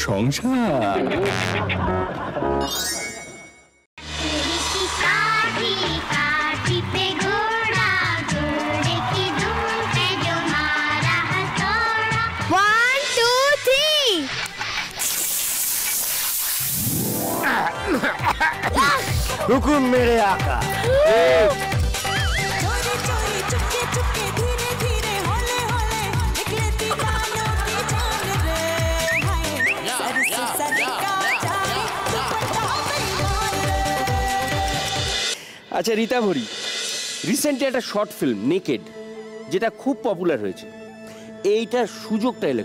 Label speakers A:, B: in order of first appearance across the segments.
A: সংসার।
B: हुकुम मेरे आका।
C: আচ্ছা রীতা ভরি, রিসেন্টলি একটা শর্ট ফিল্ম নেকেড যেটা খুব পপুলার হয়েছে, এইটার সুযোগটা এলে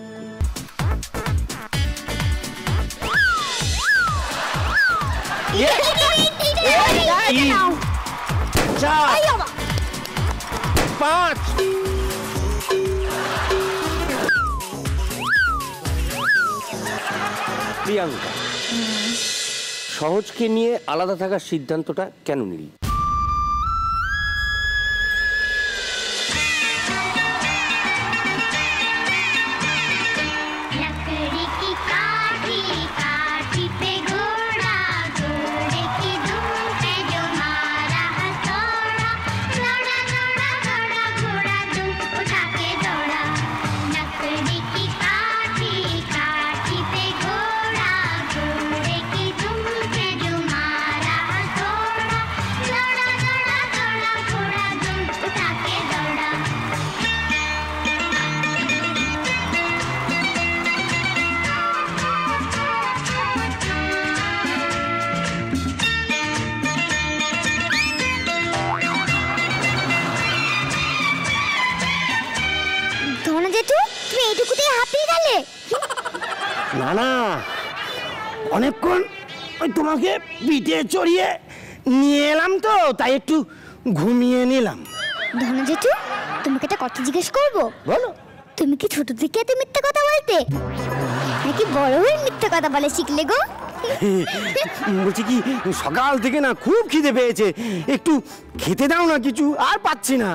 C: 5 প্রিয়াঙ্কা, সহজকে নিয়ে আলাদা থাকার সিদ্ধান্তটা কেন নিলি?
B: না না, অনেকক্ষণ তোমাকে পিঠে চড়িয়ে নিয়ে এলাম তো, তাই একটু ঘুমিয়ে নিলাম।
D: ধনু জেঠু, তোমাকে একটা কথা জিজ্ঞেস করবো?
B: বলো।
D: তুমি কি ছোট থেকে এত মিথ্যা কথা বলতে, নাকি বড় হয়ে মিথ্যা কথা বলে শিখলে গো?
B: বলছি কি, সকাল থেকে না খুব খিদে পেয়েছে, একটু খেতে দাও না কিছু, আর পাচ্ছি না।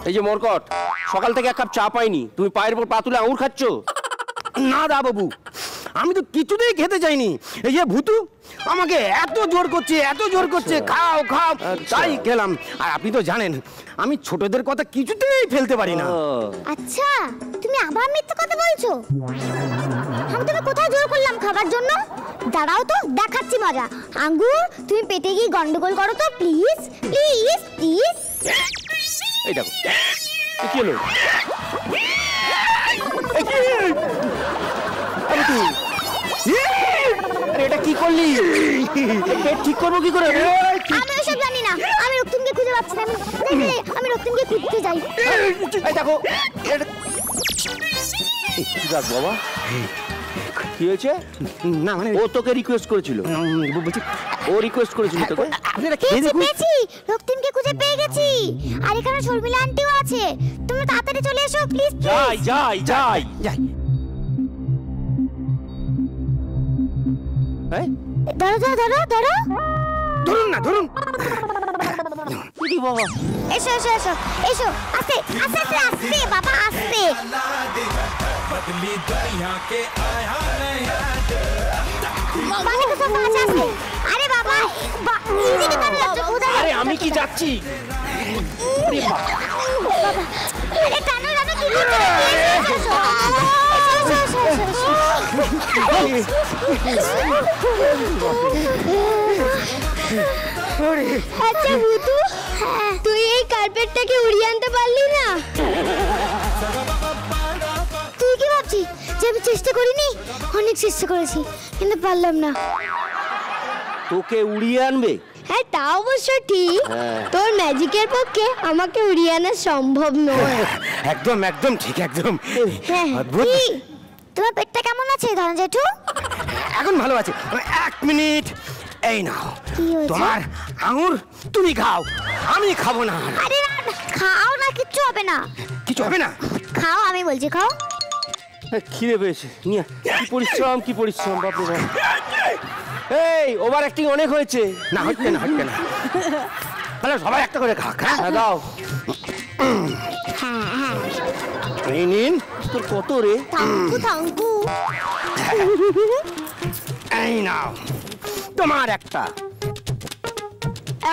C: এই যে মরকট, সকাল থেকে এক কাপ চা পাইনি, তুমি পায়ের উপর পা তুলে আঙুর খাচ্ছ?
B: না দা বাবু, আমি তো কিছুতেই খেতে চাইনি। এই যে ভুতু আমাকে এত জোর করছে, এত জোর করছে, খাও খাও, তাই খেলাম। আর আপনি তো জানেন আমি ছোটদের কথা কিছুতেই ফেলতে পারি না।
D: আচ্ছা, তুমি আবার মিথ্যা কথা বলছো? আমি তুমি কোথায় জোর করলাম খাবার জন্য? দাঁড়াও তো, দেখাচ্ছি মজা। আঙ্গুর, তুমি পেটে গিয়ে গন্ডগোল করো তো, প্লিজ প্লিজ প্লিজ।
C: এই দেখো কি হলো? এটা কি করলি? ঠিক করবো কি করে?
D: আমি ওসব জানি না, আমি রক্তিমকে খুঁজে পাচ্ছি না। আমি রক্তিমকে খুঁজতে যাই।
C: এই দেখো বাবা, কি হয়েছে?
B: না মানে
C: ও তোকে রিকোয়েস্ট করেছিল?
B: বলছি
C: ও রিকোয়েস্ট করেছিল তোকে?
B: আপনারা খেয়ে দেখুন।
D: পেয়েছি, রক্তিমকে খুঁজে পেয়ে গেছি। আর এখানে শর্মিলা আন্টিও আছে। তুমি তাড়াতাড়ি চলে এসো প্লিজ।
C: যাই যাই যাই
B: যাই।
D: ধরো ধরো ধরো ধরো।
B: ধরুন না, ধরুন।
C: বাবা
D: এসো এসো এসো এসো, আস্তে আস্তে আস্তে আস্তে বাবা, আস্তে। মানে তো সব আছে, আস্তে। আরে বাবা, এইদিকে কেন যাচ্ছ? কোথায়?
C: আরে আমি কি যাচ্ছি?
D: বাবা, আরে টানো টানো, কি করছো? এসো এসো এসো আচ্ছা ভুতু, তুই এই কার্পেটটাকে উড়িয়ে আনতে পারলি না? তুই কি ভাবছিস যে আমি চেষ্টা করিনি? অনেক চেষ্টা করেছি, কিন্তু পারলাম না।
C: তোকে উড়িয়ে আনবে?
D: হ্যাঁ, তা অবশ্য ঠিক। তোর ম্যাজিকের পক্ষে আমাকে উড়িয়ে আনা সম্ভব নয়।
B: একদম একদম ঠিক, একদম।
D: তোমার পেটটা কেমন আছে ধনু জেঠু?
B: এখন ভালো আছে। এক মিনিট, এই নাও তোমার আঙুর, তুমি খাও, আমি খাবো না।
D: আরে খাও না, কিচ্ছু হবে না।
B: কিছু হবে না?
D: খাও, আমি বলছি খাও।
C: খিদে পেয়েছে, নিয়ে কি পরিশ্রম, কি পরিশ্রম, বাপরে বাপ। এই ওভার অ্যাক্টিং অনেক হয়েছে।
B: না হচ্ছে না হচ্ছে না। তাহলে সবাই একটা করে খাক।
C: হ্যাঁ দাও।
D: হ্যাঁ হ্যাঁ
B: এই নিন।
C: তোর কত রে?
D: থ্যাঙ্কু
B: এই নাও তোমার একটা।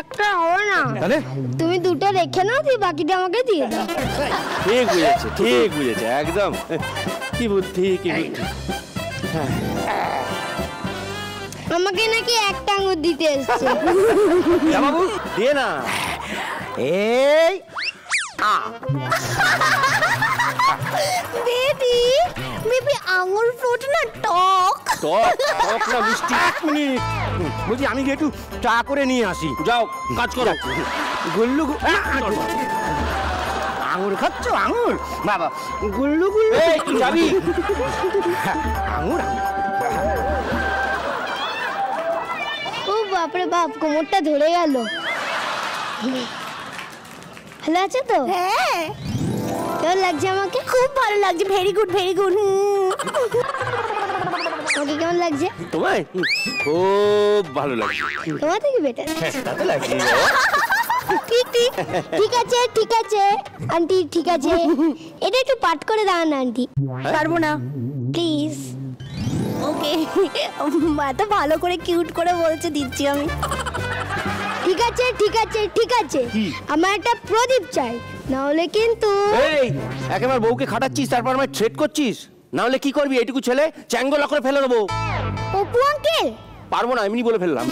D: একটা হবে না,
B: তাহলে
D: তুমি দুটো রেখে নাও, তুই বাকিটা আমাকে দিয়ে দাও।
C: ঠিক বুঝেছে, ঠিক বুঝেছে একদম। কি বুদ্ধি, কি বুদ্ধি।
D: আমাকে নাকি একটা আঙুর দিতে এসছে।
C: বাবু দিয়ে না।
B: এই
D: বেবি বেবি আঙুর ফ্রুট না টক।
C: টক টক না মিষ্টি।
B: এক মিনিট, বলছি আমি গিয়ে একটু চা করে নিয়ে আসি।
C: যাও কাজ করো।
B: গুল্লু আঙুর খাচ্ছ? আঙুর বাবা, গুল্লু গুল্লু।
C: এই তুই যাবি?
B: আঙুর
D: ও বাপরে বাপ, কোমরটা ধরে গেল। ভালো আছে তো? হ্যাঁ। কেমন লাগছে আমাকে? খুব ভালো লাগছে, ভেরি গুড ভেরি গুড। ওকে কেমন লাগছে?
C: তোমায় খুব ভালো লাগছে।
D: তোমার থেকে বেটার।
C: তা তো লাগছে।
D: ঠিক ঠিক ঠিক আছে ঠিক আছে আন্টি, ঠিক আছে। এটা একটু পাঠ করে দাও না আন্টি।
A: পারবো না।
D: প্লিজ।
A: ওকে, এত ভালো করে কিউট করে বলছে, দিচ্ছি আমি।
D: ঠিক আছে ঠিক আছে ঠিক আছে, আমার একটা প্রদীপ চাই, না হলে কিন্তু।
C: এই একেবারে বউকে খাটাচ্ছিস, তারপর আমায় থ্রেট করছিস। না হলে কি করবি? এইটুকু ছেলে চ্যাঙ্গোলা করে ফেলে দেবো।
D: অপু আঙ্কেল।
C: পারবো না, এমনি বলে ফেললাম।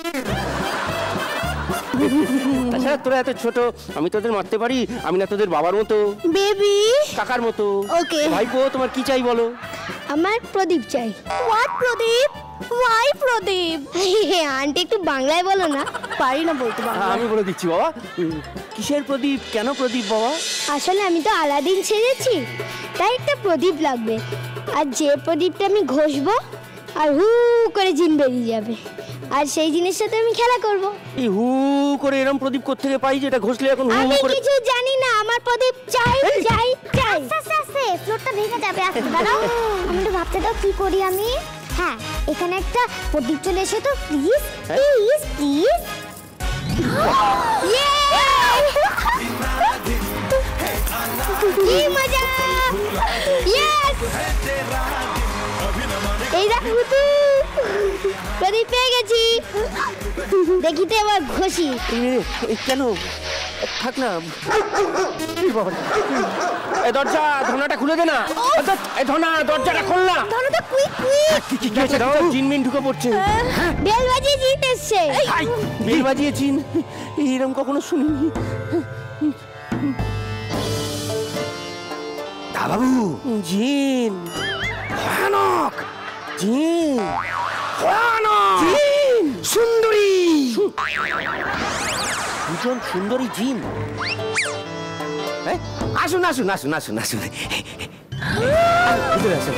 C: তাছাড়া তোরা এত ছোট, আমি তোদের মারতে পারি? আমি না তোদের বাবার মতো,
D: বেবি।
C: কাকার মতো।
D: Okay.
C: ভাইপো তোমার কি চাই বলো?
D: আমার প্রদীপ চাই।
A: হোয়াট প্রদীপ? ওয়াই প্রদীপ?
D: আন্টি একটু বাংলায় বলো না।
A: পারি না বলতে বাবা।
C: আমি বলে দিচ্ছি বাবা। কিসের প্রদীপ? কেন প্রদীপ বাবা?
D: আসলে আমি তো আলাদিন সেজেছি, তাই একটা প্রদীপ লাগবে। আর যে প্রদীপটা আমি ঘষবো আর হু করে জিন বেরিয়ে যাবে, আর সেই জিনিসের সাথে আমি খেলা করব।
C: এই হু করে এরকম প্রদীপ কোত্থেকে পাই যেটা ঘষলে এখন হু
D: আমি
C: করে?
D: কিছু জানি না, আমার প্রদীপ চাই চাই চাই। আস্তে আস্তে ফ্লোরটা ভেঙে যাবে, আস্তে দাঁড়াও। আমি তো ভাবতে দাও কি করি আমি। হ্যাঁ, এখানে একটা প্রদীপ চলে এসে তো, প্লিজ প্লিজ প্লিজ। কি মজা! ইয়েস! এই দেখো তো, প্রদীপ পেয়ে গেছি। দেখি তো এবার ঘষি।
C: কেন? থাক না। এই দরজা, ধনাটা খুলে দে না। এই ধনা, দরজাটা খোল না।
D: ধরো কুইক কুইক।
C: কি হয়েছে? জিনমিন ঢুকে পড়ছে।
D: বেল বাজিয়ে জিত এসছে।
C: বেল বাজিয়ে জিন? এরকম কখনো শুনিনি।
B: দা বাবু,
C: জিন
B: ভয়ানক
C: জিন
B: ভয়ানক
C: জিন
B: সুন্দরী।
C: দুজন সুন্দরী জিন।
B: আসুন আসুন আসুন আসুন আসুন, ভিতরে আসুন।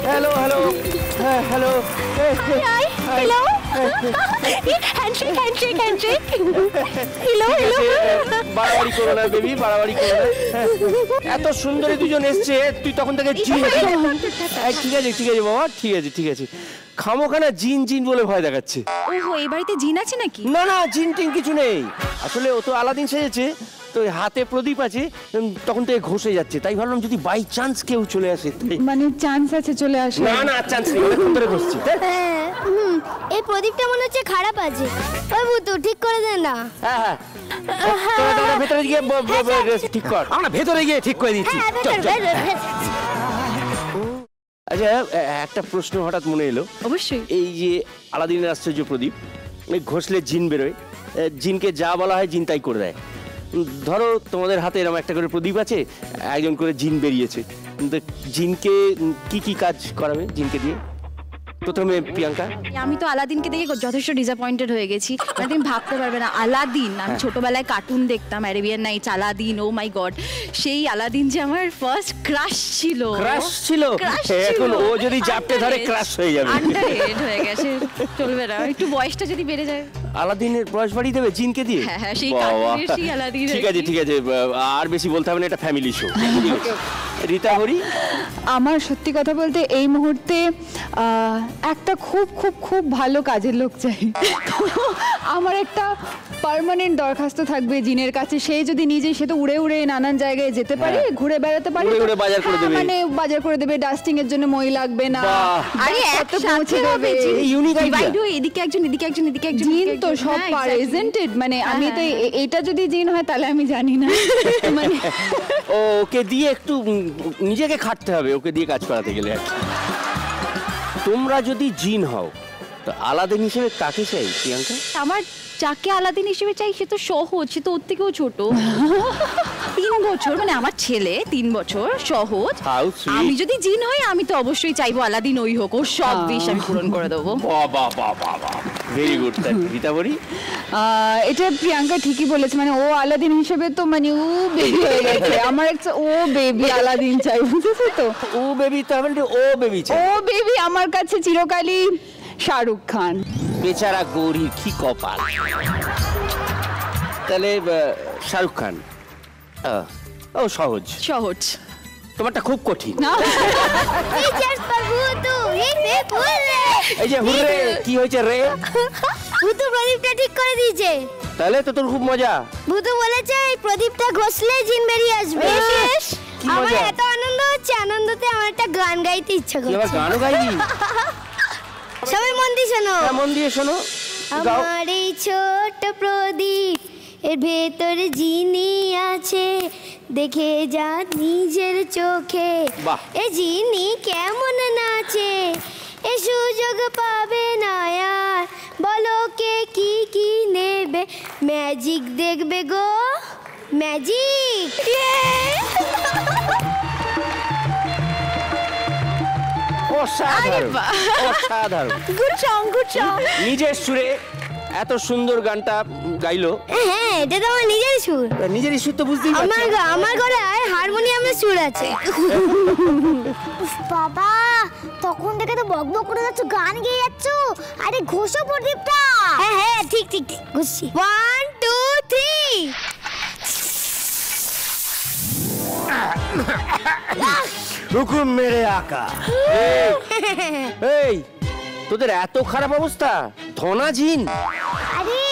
C: Hello hello hello.
A: Hello, handshake handshake handshake. Hello hello.
C: বাড়াবাড়ি করো না বেবি, বাড়াবাড়ি করো না। এত সুন্দরী দুজন এসছে, তুই তখন থেকে জিন। ঠিক আছে ঠিক আছে বাবা, ঠিক আছে ঠিক আছে। খামোখানা জিন জিন বলে ভয় দেখাচ্ছে।
A: ওহো, এই বাড়িতে জিন আছে নাকি?
C: না না, জিন টিন কিছু নেই। আসলে ও তো আলাদিন সেজেছে, তো হাতে প্রদীপ আছে, তখন থেকে ঘষে যাচ্ছে। তাই ভাবলাম যদি বাই চান্স কেউ চলে আসে।
E: মানে চান্স আছে চলে আসে?
C: না না, চান্স নেই, অনেকক্ষণ ধরে ঘষছি।
D: এই প্রদীপটা মনে হচ্ছে খারাপ আছে। ওই বুতু ঠিক করে দে না।
C: হ্যাঁ হ্যাঁ, তোরা ভেতরে গিয়ে ঠিক কর।
B: আমরা ভেতরে গিয়ে ঠিক করে দিচ্ছি।
D: হ্যাঁ, ভেতর, ভেতর, ভেতর।
C: আচ্ছা, একটা প্রশ্ন হঠাৎ মনে এলো।
A: অবশ্যই।
C: এই যে আলাদিনের আশ্চর্য প্রদীপ, এই ঘষলে জিন বেরোয়, জিনকে যা বলা হয় জিন তাই করে দেয়। ধরো তোমাদের হাতে এরকম একটা করে প্রদীপ আছে, একজন করে জিন বেরিয়েছে, কিন্তু জিনকে কি কি কাজ করাবে জিনকে দিয়ে? প্রথমে প্রিয়াঙ্কা।
A: আমি তো আলাদিনকে দেখে যথেষ্ট ডিসঅ্যাপয়েন্টেড হয়ে গেছি। মানে তুমি ভাবতে পারবে না, আলাদিন আমি ছোটবেলায় কার্টুন দেখতাম, অ্যারেবিয়ান নাইটস, আলাদিন, ও মাই গড, সেই আলাদিন যে আমার ফার্স্ট ক্রাশ ছিল।
C: ক্রাশ ছিল? এখন ও যদি জাপটে ধরে ক্রাশ হয়ে যাবে।
A: আন্ডাররেটেড হয়ে গেছে, চলবে না। একটু বয়সটা যদি বেড়ে যায়।
C: আলাদিনের বয়স বাড়িয়ে দেবে জিনকে দিয়ে?
A: হ্যাঁ, সেই
C: বাবা।
A: কার্টুনের সেই আলাদিন।
C: ঠিক আছে ঠিক আছে, আর বেশি বলতে হবে না, এটা ফ্যামিলি শো। রীতাভরি
E: আমার সত্যি কথা বলতে এই মুহূর্তে একটা খুব খুব খুব ভালো কাজের লোক চাই। তো আমার একটা পার্মানেন্ট দরখাস্ত থাকবে জিনের কাছে, সে যদি নিজে, সে তো উড়ে উড়ে নানান জায়গায় যেতে পারে, ঘুরে বেড়াতে পারে,
C: উড়ে উড়ে বাজার করে দেবে।
E: মানে বাজার করে দেবে, ডাস্টিং এর জন্য মই লাগবে না,
C: বাহ।
A: আরে
E: ব্যাগপত্র
A: একসাথে
E: পৌঁছে
A: হবে,
E: দেবে।
C: এই ইউনিক আইডিয়া।
A: Divide হয়ে এদিকে একজন, এদিকে একজন, এদিকে একজন,
E: জিন
A: এদিকে
E: তো
A: একজন।
E: সব
A: হ্যাঁ,
E: পারে,
A: exactly.
E: isn't it? মানে আমি তো এটা যদি জিন হয় তাহলে আমি জানি না। মানে
C: ওকে দিয়ে একটু নিজেকে খাটতে হবে, ওকে দিয়ে কাজ করাতে গেলে আর কি। তোমরা যদি জিন হও তো আলাদিন হিসেবে কাকে চাই প্রিয়াঙ্কা?
A: আমার যাকে আলাদিন হিসেবে চাই সে তো সহজ, সে তো ওর থেকেও ছোট। 3 বছর, মানে আমার ছেলে 3 বছর, সহজ।
C: How sweet.
A: আমি যদি জিন হই আমি তো অবশ্যই চাইবো আলাদিন ওই হোক, ওর সব বিষ আমি পূরণ করে দেবো।
C: Very good. রীতাভরি
E: এটা প্রিয়াঙ্কা ঠিকই বলেছে, মানে ও আলাদিন হিসেবে তো মানে ও বেবি হয়ে গেছে। আমার একটা ও বেবি আলাদিন চাই, বুঝেছো তো?
C: ও বেবি তো হবে না, ও বেবি চাই।
E: ও বেবি আমার কাছে চিরকালই শাহরুখ খান।
C: বেচারা গৌরীর কি কপাল। তাহলে শাহরুখ খান। ও সহজ,
A: সহজ।
C: তোমারটা খুব কঠিন।
D: টিচার্স পর ভূতু হে হুররে।
C: এই যে হুররে, কি হয়েছে রে?
D: ভূতু প্রদীপটা ঠিক করে দিয়েছে।
C: তাহলে তো তোর খুব মজা।
D: ভূতু বলেছে এই প্রদীপটা ঘষলে জিন বেরিয়ে আসবে।
C: কি
D: আমার
C: মজা।
D: এত আনন্দ হচ্ছে, আনন্দতে আমার একটা গান গাইতে ইচ্ছা
C: তুই আবার
D: করছে।
C: গানও গাইবি?
D: সবাই মন দিয়ে শোনো।
C: হ্যাঁ, মন দিয়ে শোনো, গাও।
D: আমার এই ছোট প্রদীপ এর ভেতরে জিনি আছে, দেখে যা নিজের চোখে।
C: বাহ।
D: এ জিনি কেমন নাচে, এ সুযোগ পাবে না আর, বলো কে কি কি নেবে, ম্যাজিক দেখবে গো, ম্যাজিক।
C: অসাধারণ, অসাধারণ।
D: Good song, good song.
C: নিজের সুরে এত সুন্দর গানটা গাইলো।
D: হ্যাঁ, এটা তো আমার নিজের সুর।
C: নিজের সুর তো বুঝতেই পারছি।
D: আমার গলায় হারমোনিয়ামের সুর আছে। বাবা, তখন থেকে তো বকবক করে যাচ্ছ, গান গেয়ে যাচ্ছ। আরে ঘোষো প্রদীপটা। হ্যাঁ হ্যাঁ, ঠিক ঠিক ঠিক ঘুষছি। 1 2 3।
B: হুকুম মেরে আকা।
C: এই তোদের এত খারাপ অবস্থা, ধনা জিন।
D: আরে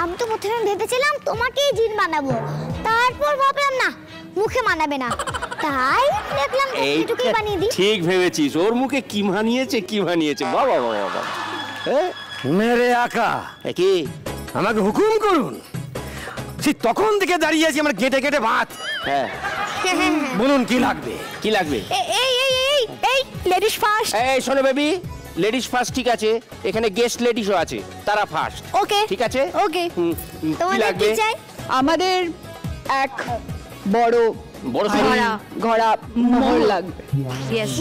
D: আমি তো প্রথমে ভেবেছিলাম তোমাকেই জিন বানাবো, তারপর ভাবলাম না মুখে মানাবে না, তাই দেখলাম এইটুকুই বানিয়ে দিই।
C: ঠিক ভেবেছিস, ওর মুখে কি মানিয়েছে, কি মানিয়েছে। বাবা বাবা বাবা।
B: মেরে আকা,
C: কি
B: আমাকে হুকুম করুন। সে তখন থেকে দাঁড়িয়ে আছি, আমার গেটে গেটে ভাত।
C: হ্যাঁ,
B: বলুন কি লাগবে?
C: কি লাগবে?
D: এই এই এই এই লেডিস ফার্স্ট।
C: এই শোনো বেবি, লেডিস ফার্স্ট ঠিক আছে, এখানে গেস্ট লেডিসও আছে, তারা ফার্স্ট।
D: ওকে
C: ঠিক আছে।
D: ওকে।
C: কি
D: তোমাদের
C: লাগবে?
D: কি চাই?
E: আমাদের এক বড়
C: বড়
E: ঘোড়া ঘোড়া মোহর লাগবে।
A: Yes.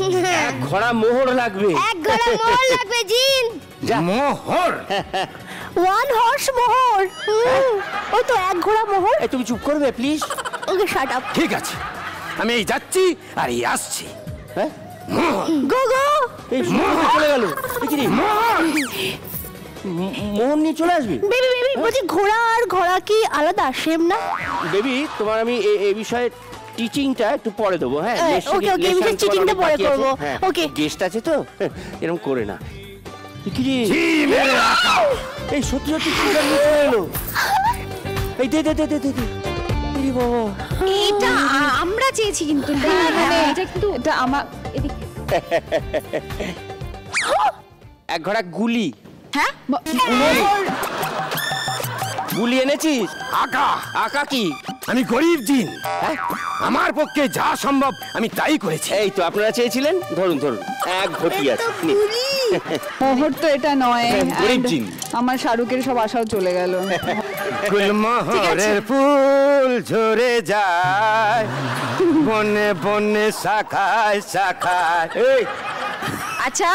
C: এক ঘোড়া মোহর লাগবে।
D: এক ঘোড়া মোহর লাগবে জিন।
C: যা।
B: মোহর?
D: 1 হর্স মোহর। ওই তো এক ঘোড়া মোহর।
C: এই তুমি চুপ করবে প্লিজ।
D: Okay shut up.
B: ঠিক আছে, আমি এই যাচ্ছি আর এই আসছি।
C: হ্যাঁ,
D: গো গো।
C: এই মোহর চলে গেল। দেখি রে,
B: মোহর?
C: মোহর নিয়ে চলে আসবি।
D: বেবি বেবি বলছি, ঘোড়া আর ঘোড়া কি আলাদা, সেম না?
C: বেবি, তোমার আমি এই বিষয়ে টিচিংটা একটু পরে দেবো। হ্যাঁ,
D: ওকে, ওকে, এই বিষয়ে teachingটা পরে করবো। ওকে।
C: গেস্ট আছে তো, এরকম করে না। কি রে?
B: জি মেরে আকা।
C: এই সত্যি সত্যি ঘোড়া নিয়ে চলে এলো। এই দে দে দে দে দে দে। এরে বাবা।
A: এটা আমরা চেয়েছি কিন্তু মানে এটা কিন্তু
E: এটা আমার
A: এদিকে।
C: এক ঘোড়া গুলি।
A: হ্যাঁ,
C: গুলি এনেছিস?
B: আকা,
C: আঁকা কি?
B: আমি গরিব জিন,
C: হ্যাঁ,
B: আমার পক্ষে যা সম্ভব আমি তাই করেছি।
C: এই তো আপনারা চেয়েছিলেন, ধরুন ধরুন, এক ঘটি আছে। নিন।
E: মোহর তো এটা নয়।
C: গরিব
E: And
C: জিন।
E: আমার শাহরুখের সব আশাও চলে গেল।
B: গুলমোহরের ফুল ঝরে যায় বনে বনে শাখায় শাখায়। এই
A: আচ্ছা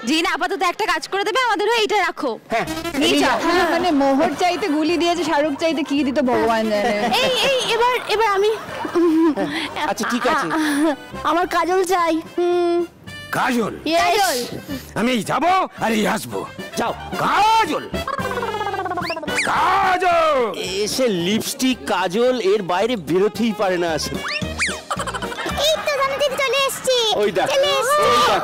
A: জিন আপাতত একটা কাজ করে দেবে, আমাদেরও এইটা রাখো।
C: হ্যাঁ,
A: নিয়ে যাও।
E: হ্যাঁ, মানে মোহর চাইতে গুলি দিয়েছে, শাহরুখ চাইতে কি দিত ভগবান জানে।
D: এই এই এবার আমি
C: আচ্ছা ঠিক আছে।
D: আমার কাজল চাই।
B: কাজল?
D: কাজল।
B: আমি এই যাবো আর এই আসবো।
C: যাও।
B: কাজল, কাজল।
C: এসে লিপস্টিক কাজল এর বাইরে বেরোতেই পারে না আসলে।
D: এই তো জানতে
C: ওই দেখ,
D: চলে এসছে।
C: ওই দেখ।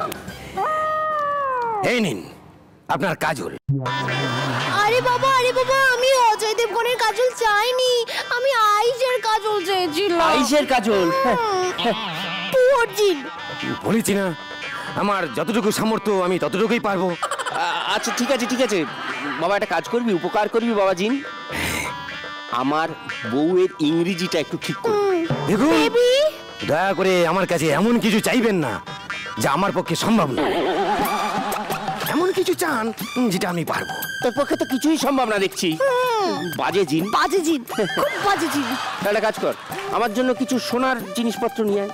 B: এই নিন আপনার কাজল।
D: আরে বাবা আমি অজয় দেবগনের কাজল চাইনি, আমি আইসের কাজল চেয়েছিলাম।
C: আইসের কাজল?
D: পুয়ার জিন।
B: বলেছি না আমার যতটুকু সামর্থ্য আমি ততটুকুই পারবো।
C: আচ্ছা ঠিক আছে ঠিক আছে বাবা, একটা কাজ করবি, উপকার করবি বাবা জিন, আমার বউয়ের ইংরেজিটা একটু ঠিক করবি।
B: দেখুন দয়া করে আমার কাছে এমন কিছু চাইবেন না যা আমার পক্ষে সম্ভব না। এমন কিছু চান যেটা আমি পারবো।
C: তোর পক্ষে তো কিছুই সম্ভব না দেখছি। বাজে জিন,
D: বাজে জিন, খুব বাজে জিন।
C: একটা কাজ কর, আমার জন্য কিছু সোনার জিনিসপত্র নিয়ে আয়।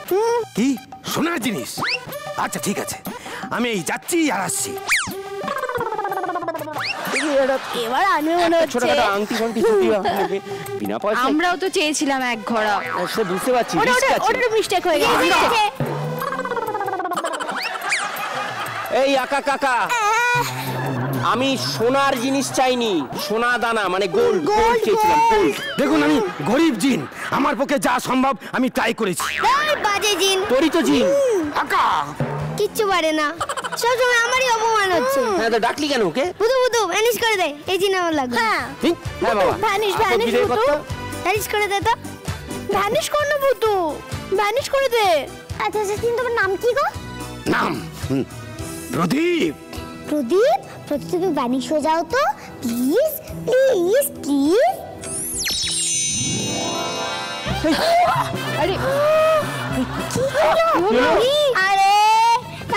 B: কি সোনার জিনিস? আচ্ছা ঠিক আছে, আমি এই যাচ্ছি আর আসছি।
D: এবার আমি মনে হচ্ছে
C: ছোটখাটো আংটি ফাংটি চুরি হবে, বিনা পয়সা।
A: আমরাও তো চেয়েছিলাম এক ঘোড়া।
C: সে বুঝতে পারছি,
D: ওটা
C: risk আছে।
D: ওটা মিস্টেক হয়ে গেছে।
C: এই আকা কাকা, আমি সোনার জিনিস চাইনি, সোনা দানা মানে গোল্ড গোল্ড চেয়েছিলাম, গোল্ড।
B: দেখুন আমি গরিব জিন, আমার পক্ষে যা সম্ভব আমি ট্রাই করেছি।
D: ওই বাজে জিন
C: তোরই তো জিন।
B: আকা
D: কিচ্ছু পারে না, সবসময় আমারই অপমান হচ্ছে।
C: হ্যাঁ তো ডাকলি কেন ওকে?
D: বুধু বুধু ভ্যানিশ করে দে, এই জিন আমার লাগবে। হ্যাঁ
C: হ্যাঁ বাবা,
D: ভ্যানিশ
C: আপদ
D: ভ্যানিশ
C: বিদায়
D: বুধু
C: করতো।
D: ভ্যানিশ করে দে তো, ভ্যানিশ কর না বুধু, ভ্যানিশ করে দে। আচ্ছা আচ্ছা জিন, তোমার নাম কি গো?
B: নাম প্রদীপ।
D: প্রদীপ, প্রদীপ তুমি ভ্যানিশ হয়ে যাও তো প্লিজ প্লিজ প্লিজ।
E: আরে
D: আরে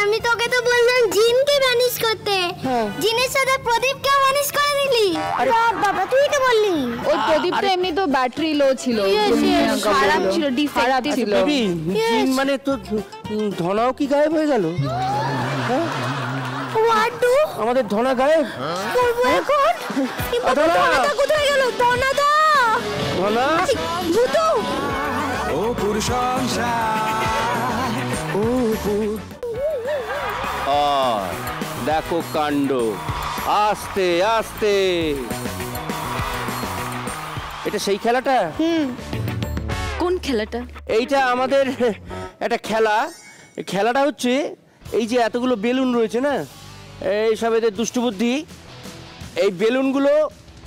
D: আমি তোকে তো বললাম জিনকে ভ্যানিশ করতে, জিনের সাথে প্রদীপকে ভ্যানিশ করে দিলি। বাবা তুই তো বললি।
E: ওই প্রদীপটা এমনি তো ব্যাটারি লো ছিল,
A: খারাপ ছিল,
E: খারাপ
A: defective
E: ছিল।
C: বেবি জিন মানে তো ধনাও কি গায়েব হয়ে গেল?
D: হোয়াট ডু
C: আমাদের ধনা গায়েব।
D: করবো এখন?
C: ধনা!
D: ধনাদা কোথায় গেল? ধনাদা
C: ধনা
D: ভূতু।
C: দেখো কাণ্ড, আস্তে আস্তে। এটা সেই খেলাটা?
A: কোন খেলাটা?
C: এইটা আমাদের একটা খেলা। এই খেলাটা হচ্ছে এই যে এতগুলো বেলুন রয়েছে না, এই সব এদের দুষ্টু বুদ্ধি। এই বেলুনগুলো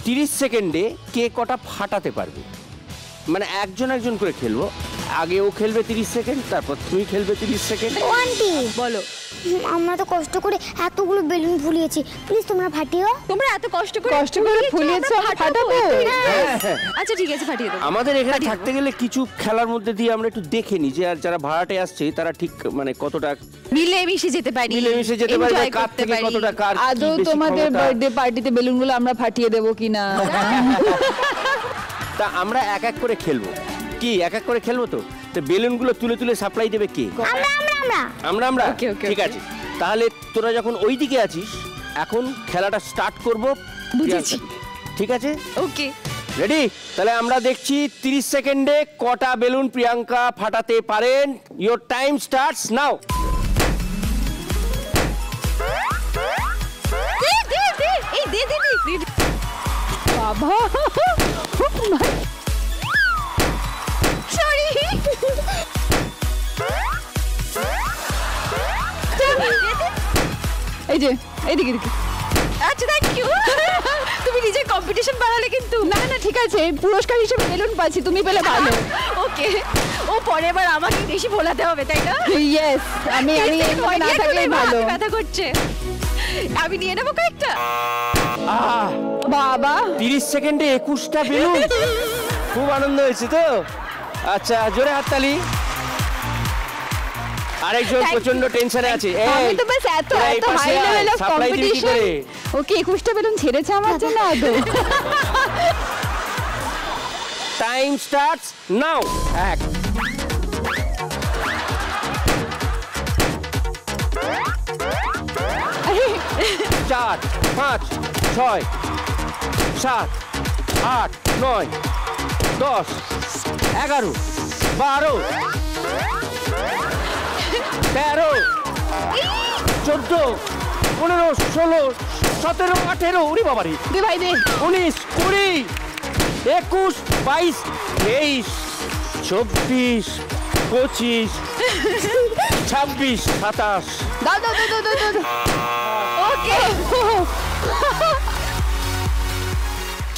C: 30 সেকেন্ডে কে কটা ফাটাতে পারবে, মানে একজন একজন করে খেলবো। আগে ও খেলবে 30 সেকেন্ড, তারপর তুই খেলবে 30 সেকেন্ড।
D: আন্টি
A: বলো।
D: আমরা তো কষ্ট করে এতগুলো বেলুন ফুলিয়েছি, প্লিজ তোমরা ফাটিও।
A: তোমরা এত কষ্ট করে
E: ফুলিয়েছো, আমরা ফাটাবো?
A: আচ্ছা ঠিক আছে, ফাটিয়ে দেবো।
C: আমাদের এখানে থাকতে গেলে কিছু খেলার মধ্যে দিয়ে আমরা একটু দেখে নিই যে আর যারা ভাড়াটে আসছে তারা ঠিক মানে কতটা
A: মিলেমিশে যেতে পারি,
C: মিলেমিশে যেতে পারি,
A: enjoy
C: কার
A: করতে
C: থেকে
A: পারি।
C: কতটা কার কি
E: আদৌ
C: বেশি
E: তোমাদের
C: ক্ষমতা।
E: বার্থডে পার্টিতে বেলুনগুলো আমরা ফাটিয়ে দেবো কিনা?
C: তা আমরা এক এক করে খেলবো। কি এক এক করে খেলবো তো? তো বেলুনগুলো তুলে তুলে সাপ্লাই দেবে কে?
D: আমরা আমরা আমরা
C: আমরা আমরা
A: Okay, okay,
C: ঠিক
A: okay.
C: আছে, তাহলে তোরা যখন ওই দিকে আছিস এখন খেলাটা স্টার্ট করব।
A: বুঝেছি।
C: ঠিক আছে,
A: ওকে।
C: রেডি? তাহলে আমরা দেখছি 30 সেকেন্ডে কটা বেলুন প্রিয়াঙ্কা ফাটাতে পারেন। Your time starts now.
A: এই দে দে দে।
E: বাবা
A: সরি।
E: এই যে এইদিকে এদিকে।
A: আচ্ছা থ্যাংক ইউ। তুমি নিজে কম্পিটিশন বাড়ালে কিন্তু।
E: না না ঠিক আছে, পুরস্কার হিসেবে বেলুন পাচ্ছি, তুমি পেলে ভালো।
A: ওকে, ও পরের বার আমাকে বেশি ভোলাতে হবে তাই না?
E: ইয়েস, আমি আমি এখানে না থাকলেই ভালো।
A: ব্যথা করছে, আমি নিয়ে নেবো কয়েকটা।
E: বাবা
C: 30 সেকেন্ডে 21টা বেলুন, খুব আনন্দ হয়েছে তো? আচ্ছা জোরে হাততালি। আরেকজন প্রচন্ড টেনশনে আছে।
E: আমি তো বাস এত
C: তোরা এই
E: এত
C: পাশে
E: হাই
C: আয়,
E: লেভেল অফ
C: সাপ্লাই দিবি কি
E: কম্পিটিশন।
C: করে?
E: ওকে 21টা বেলুন ছেড়েছে আমার জন্য আদৌ?
C: Time starts now. এক, 4, 5, 6, 7, 8, 9, 10, 11, 12, 13, 14, 15, 16, 17, 18, উরি বাবারি,
E: দে ভাই দে।
C: 19, 20, 21, 22, 23, 24, 25, 26, 27,
E: দাও দাও দাও দাও দাও ওকে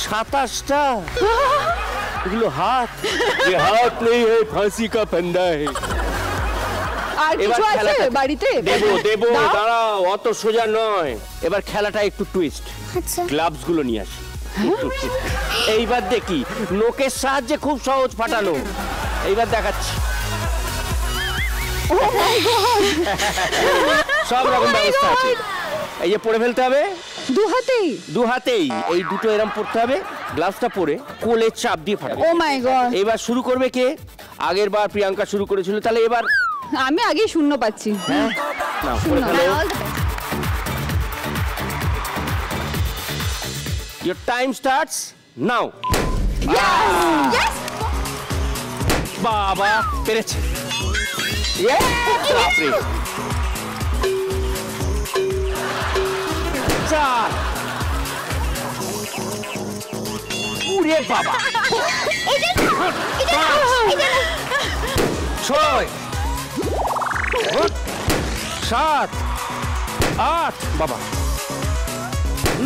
C: 27টা। এগুলো হাত, ये हाथ नहीं है फांसी का फंदा है।
E: আর
C: এবার
E: কিছু আছে
C: খেলাটা
E: বাড়িতে
C: দেবো
E: দাও।
C: দাঁড়াও, অত সোজা নয়। এবার খেলাটা একটু টুইস্ট,
D: আচ্ছা
C: গ্লাভস গুলো নিয়ে আসি। এইবার দেখি, নোকের সাহায্যে খুব সহজ ফাটানো। এইবার দেখাচ্ছি, সব রকম ব্যবস্থা আছে। এই যে পরে ফেলতে হবে
E: দু হাতেই
C: দু হাতেই, এই দুটো এরম পড়তে হবে, গ্লাভসটা পরে কোলে চাপ দিয়ে ফাটাবে।
E: ও মাই গড
C: এবার শুরু করবে কে? আগের বার প্রিয়াঙ্কা শুরু করেছিল, তাহলে এবার
E: আমি আগে শূন্য পাচ্ছি
C: না পরে ফেলো। Your time starts now. বাবা পেরেছে। বাপরে। 4 উরে বাবা। 6 7 8 বাবা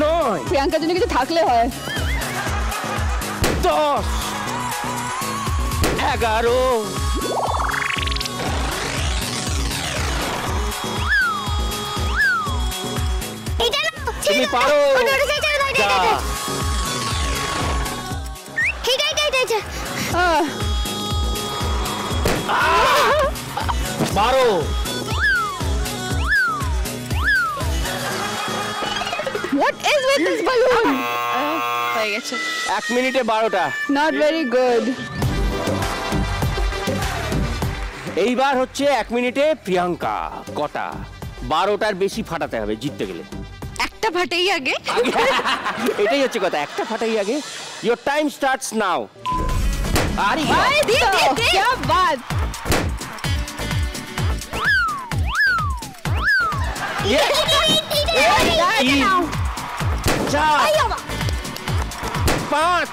C: 9
E: প্রিয়াঙ্কার জন্য কিছু থাকলে হয়
C: 10 11
D: এটা না
C: তুমি পারো। যা।
D: এটা
E: আহ,
C: 12
E: what is with this balloon
A: হয়ে গেছে।
C: 1 মিনিটে 12টা।
E: not very good
C: এইবার হচ্ছে 1 মিনিটে প্রিয়াঙ্কা কটা? 12টার বেশি ফাটাতে হবে জিততে গেলে।
A: একটা ফাটেই আগে।
C: এটাই হচ্ছে কথা, একটা ফাটাই আগে। Your time starts now. আরে
E: আরে
A: দে, দে, দে।
E: কি বাত
C: তিন, 4 5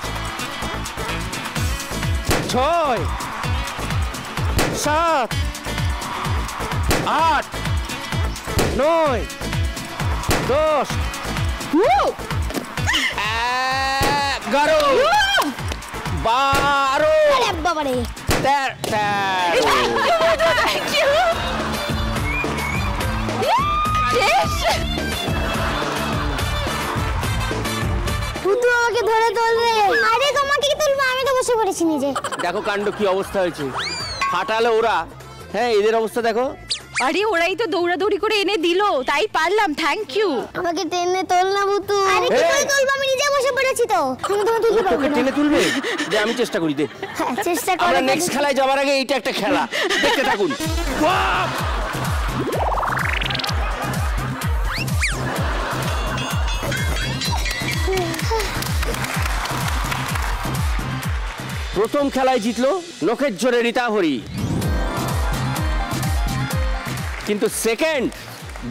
C: 6 7 8 9 10
E: Woo!
C: 11 12
D: আরে বাবারে
C: 13
E: Thank you. Yes.
D: ভূতু আমাকে ধরে তোলবে। আরে তোমাকে কি তুলবো, আমি তো বসে পড়েছি নিজে।
C: দেখো কাণ্ড কি অবস্থা হয়েছে, ফাটালে ওরা। হ্যাঁ এদের অবস্থা দেখো।
A: আরে ওরাই তো দৌড়াদৌড়ি করে এনে দিলো, তাই পারলাম। Thank you.
D: আমাকে টেনে তোল না ভূতু। আরে কি করে তুলবো, আমি নিজে বসে পড়েছি তো। আমি তোমাকে তুলতে পারবো
C: তোকে
D: না।
C: টেনে তুলবে? দে আমি চেষ্টা করি, দে।
D: হ্যাঁ, চেষ্টা করো।
C: আমরা নেক্সট খেলায় যাওয়ার আগে এইটা একটা খেলা, দেখতে থাকুন। বাপ! প্রথম খেলায় জিতলো নখের জোরে রীতা হরি, কিন্তু সেকেন্ড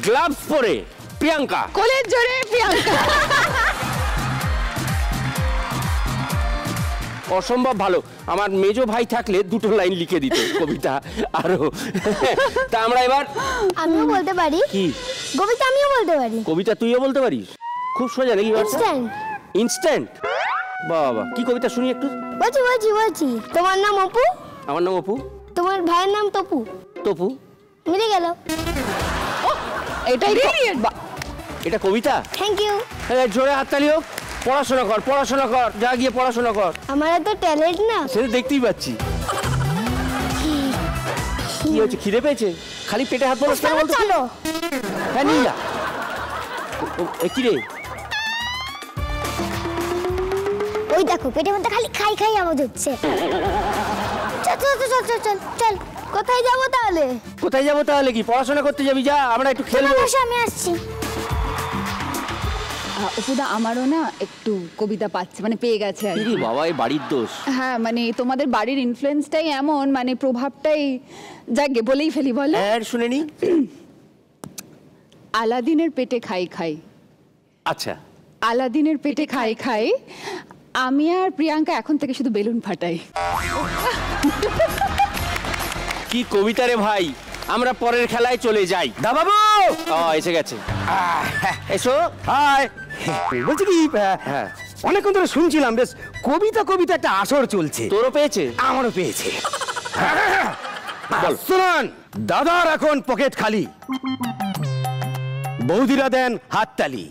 C: গ্লাভস পরে প্রিয়াঙ্কা।
E: কোলের জোরে প্রিয়াঙ্কা।
C: অসম্ভব ভালো। আমার মেজো ভাই থাকলে দুটো লাইন লিখে দিত কবিতা আরো। তা আমরা এবার
D: আমিও বলতে পারি।
C: কি
D: কবিতা আমিও বলতে পারি।
C: কবিতা তুইও বলতে পারিস? খুব সোজা নাকি?
D: ইনস্ট্যান্ট।
C: ইনস্ট্যান্ট? বাবা কি কবিতা শুনি একটু।
D: বলছি। তোমার নাম অপু,
C: আমার নাম অপু।
D: তোমার ভাইয়ের নাম তপু।
C: তপু?
D: মিলে গেল।
E: এটাই
C: এটা কবিতা?
D: Thank you.
C: জোরে হাততালি হোক। পড়াশোনা কর, যা গিয়ে পড়াশোনা কর।
D: আমার এত ট্যালেন্ট না।
C: সেটা দেখতেই পাচ্ছি। কি হচ্ছে, খিদে পেয়েছে? খালি পেটে হাত পড়াস কেন বলতো?
D: চলো।
C: হ্যাঁ নিয়ে যা। কি রে?
D: ওই দেখো পেটের মধ্যে খালি খাই আওয়াজ হচ্ছে। চল কোথায় যাবো তাহলে?
C: কোথায় যাবো তাহলে? কি পড়াশোনা করতে যাবি? যা, আমরা একটু খেলবো।
D: বসে আমি আসছি।
E: অপুদা আমারও না একটু কবিতা পাচ্ছে, মানে পেয়ে গেছে আর কি।
C: ইরে বাবা, এই বাড়ির দোষ।
E: হ্যাঁ মানে তোমাদের বাড়ির ইনফ্লুয়েন্সটাই এমন, মানে প্রভাবটাই, যাকে বলেই ফেলি বলো।
C: হ্যাঁ শুনে নি।
E: আলাদিনের পেটে খাই।
C: আচ্ছা।
E: আলাদিনের পেটে খাই, আমি আর প্রিয়াঙ্কা এখন থেকে শুধু বেলুন ফাটাই।
C: কি কবিতা রে ভাই, আমরা পরের খেলায় চলে যাই।
B: দা বাবু
C: এসে গেছে, এসো।
B: হাই, বলছি কি
C: হ্যাঁ,
B: অনেকক্ষণ ধরে শুনছিলাম বেশ কবিতা একটা আসর চলছে।
C: তোরও পেয়েছে?
B: আমারও পেয়েছে। শুনুন, দাদার এখন পকেট খালি, বৌদিরা দেন হাততালি।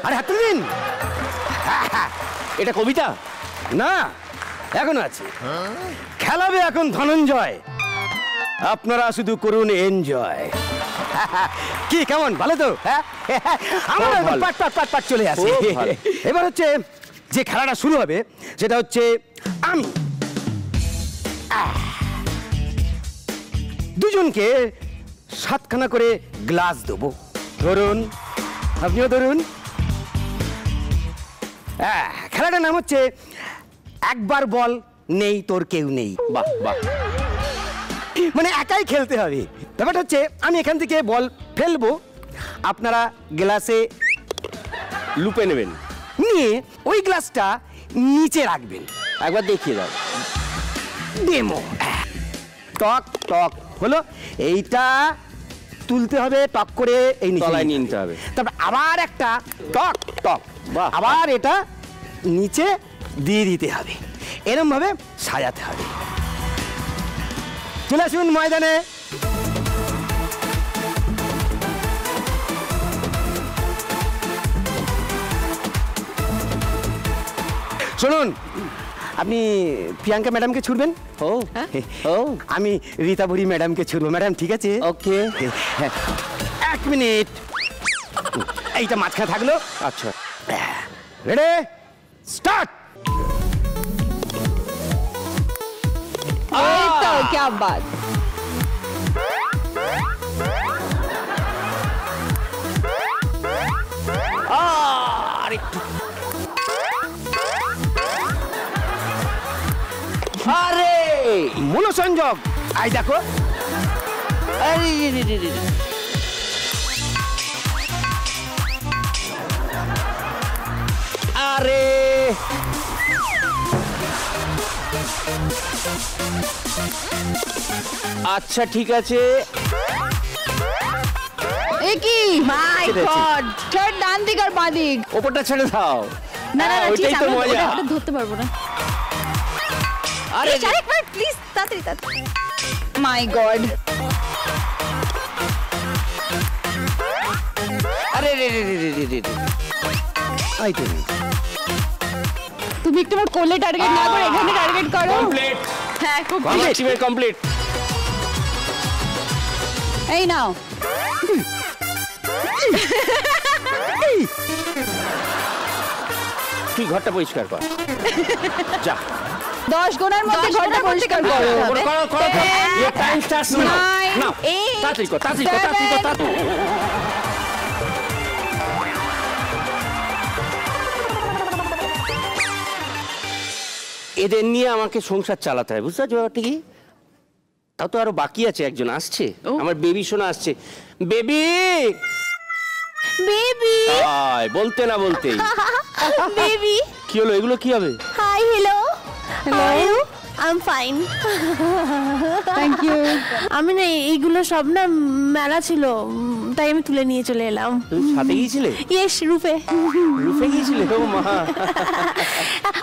B: আরে হাততালি দিন।
C: এটা কবিতা
B: না, এখনো আছে। খেলাবে এখন ধনঞ্জয়, আপনারা শুধু করুন এনজয়। কি কেমন, ভালো তো? আমার
C: খুব ভালো।
B: পাট পাট পাট পাট চলে আসে।
C: খুব ভালো।
B: এবার হচ্ছে যে খেলাটা শুরু হবে সেটা হচ্ছে আমি দুজনকে 7খানা করে গ্লাস দেবো। ধরুন, আপনিও ধরুন। খেলাটার নাম হচ্ছে একবার বল নেই তোর কেউ নেই।
C: বাহ বাহ,
B: মানে একাই খেলতে হবে। ব্যাপারটা হচ্ছে আমি এখান থেকে বল ফেলবো, আপনারা গ্লাসে
C: লুপে নেবেন,
B: নিয়ে ওই গ্লাসটা নিচে রাখবেন।
C: একবার দেখিয়ে দাও।
B: ডেমো। টক টক হলো, এইটা তুলতে হবে টক করে এই নিচে
C: তলায় নিয়ে নিতে হবে।
B: তারপর আবার একটা টক টক,
C: বাহ।
B: আবার এটা নিচে দিয়ে দিতে হবে। এরম ভাবে সাজাতে হবে। চলে আসুন ময়দানে। শুনুন, আপনি প্রিয়াঙ্কা ম্যাডামকে ছুড়বেন,
C: ও ও,
B: আমি রীতা বুড়ি ম্যাডামকে ছুড়বো। ম্যাডাম ঠিক আছে?
C: ওকে।
B: 1 মিনিট, এইটা মাঝখানে থাকলো।
C: আচ্ছা,
B: রেডি, স্টার্ট।
E: এই তো क्या बात।
C: আরে
B: মনোসংযোগ, আই দেখো।
C: আরে রে রে রে রে। আরে আচ্ছা ঠিক আছে,
E: এ কি
A: মাই
C: ছেড়েছি।
A: গড।
E: ছাড়, ডান দিক আর বাঁ দিক।
C: ওপরটা ছেড়ে দাও।
A: না না না, ঠিক
C: ওইটাই
A: আছে,
C: তো
A: আমি
C: মজা।
A: ওটা ধরতে পারবো না।
C: আরে
A: আরেকবার প্লিজ, তাড়াতাড়ি তাড়াতাড়ি।
E: মাই গড।
C: আরে রে রে রে রে রে রে।
B: এই তো।
E: তুমি একটু আমার কোলে টার্গেট না করে এখানে টার্গেট করো।
C: কমপ্লিট,
A: হ্যাঁ, খুব
C: আমার টিমের কমপ্লিট।
E: এই নাও।
C: তুই ঘরটা পরিষ্কার কর, যা।
E: 10 গোনার মধ্যে
A: 10
E: ঘরটা
A: গোনার মধ্যে
E: পরিষ্কার
A: করতে
E: করো।
A: হবে।
C: করো করো করো। Your time starts now.
E: Nine,
C: Now.
A: eight,
C: তাড়াতাড়ি কর, তাড়াতাড়ি কর, তাড়াতাড়ি কর, তাড়াতাড়ি। এদের নিয়ে আমাকে সংসার চালাতে হয়, বুঝতে পারছো ব্যাপারটা কি? তাও তো আরো বাকি আছে, একজন আসছে,
A: ও।
C: আমার বেবি সোনা আসছে। বেবি
D: বেবি
C: আয়, বলতে না বলতেই।
D: বেবি
C: কি হলো, এগুলো কি হবে?
D: Hi hello hello I am fine.
E: Thank you.
D: আমি না এইগুলো সব না মেলা ছিল, তাই আমি তুলে নিয়ে চলে এলাম।
C: তুমি সাথে গিয়েছিলে?
D: ইয়েস, রূপে।
C: রুফে গিয়েছিলে? ও মা।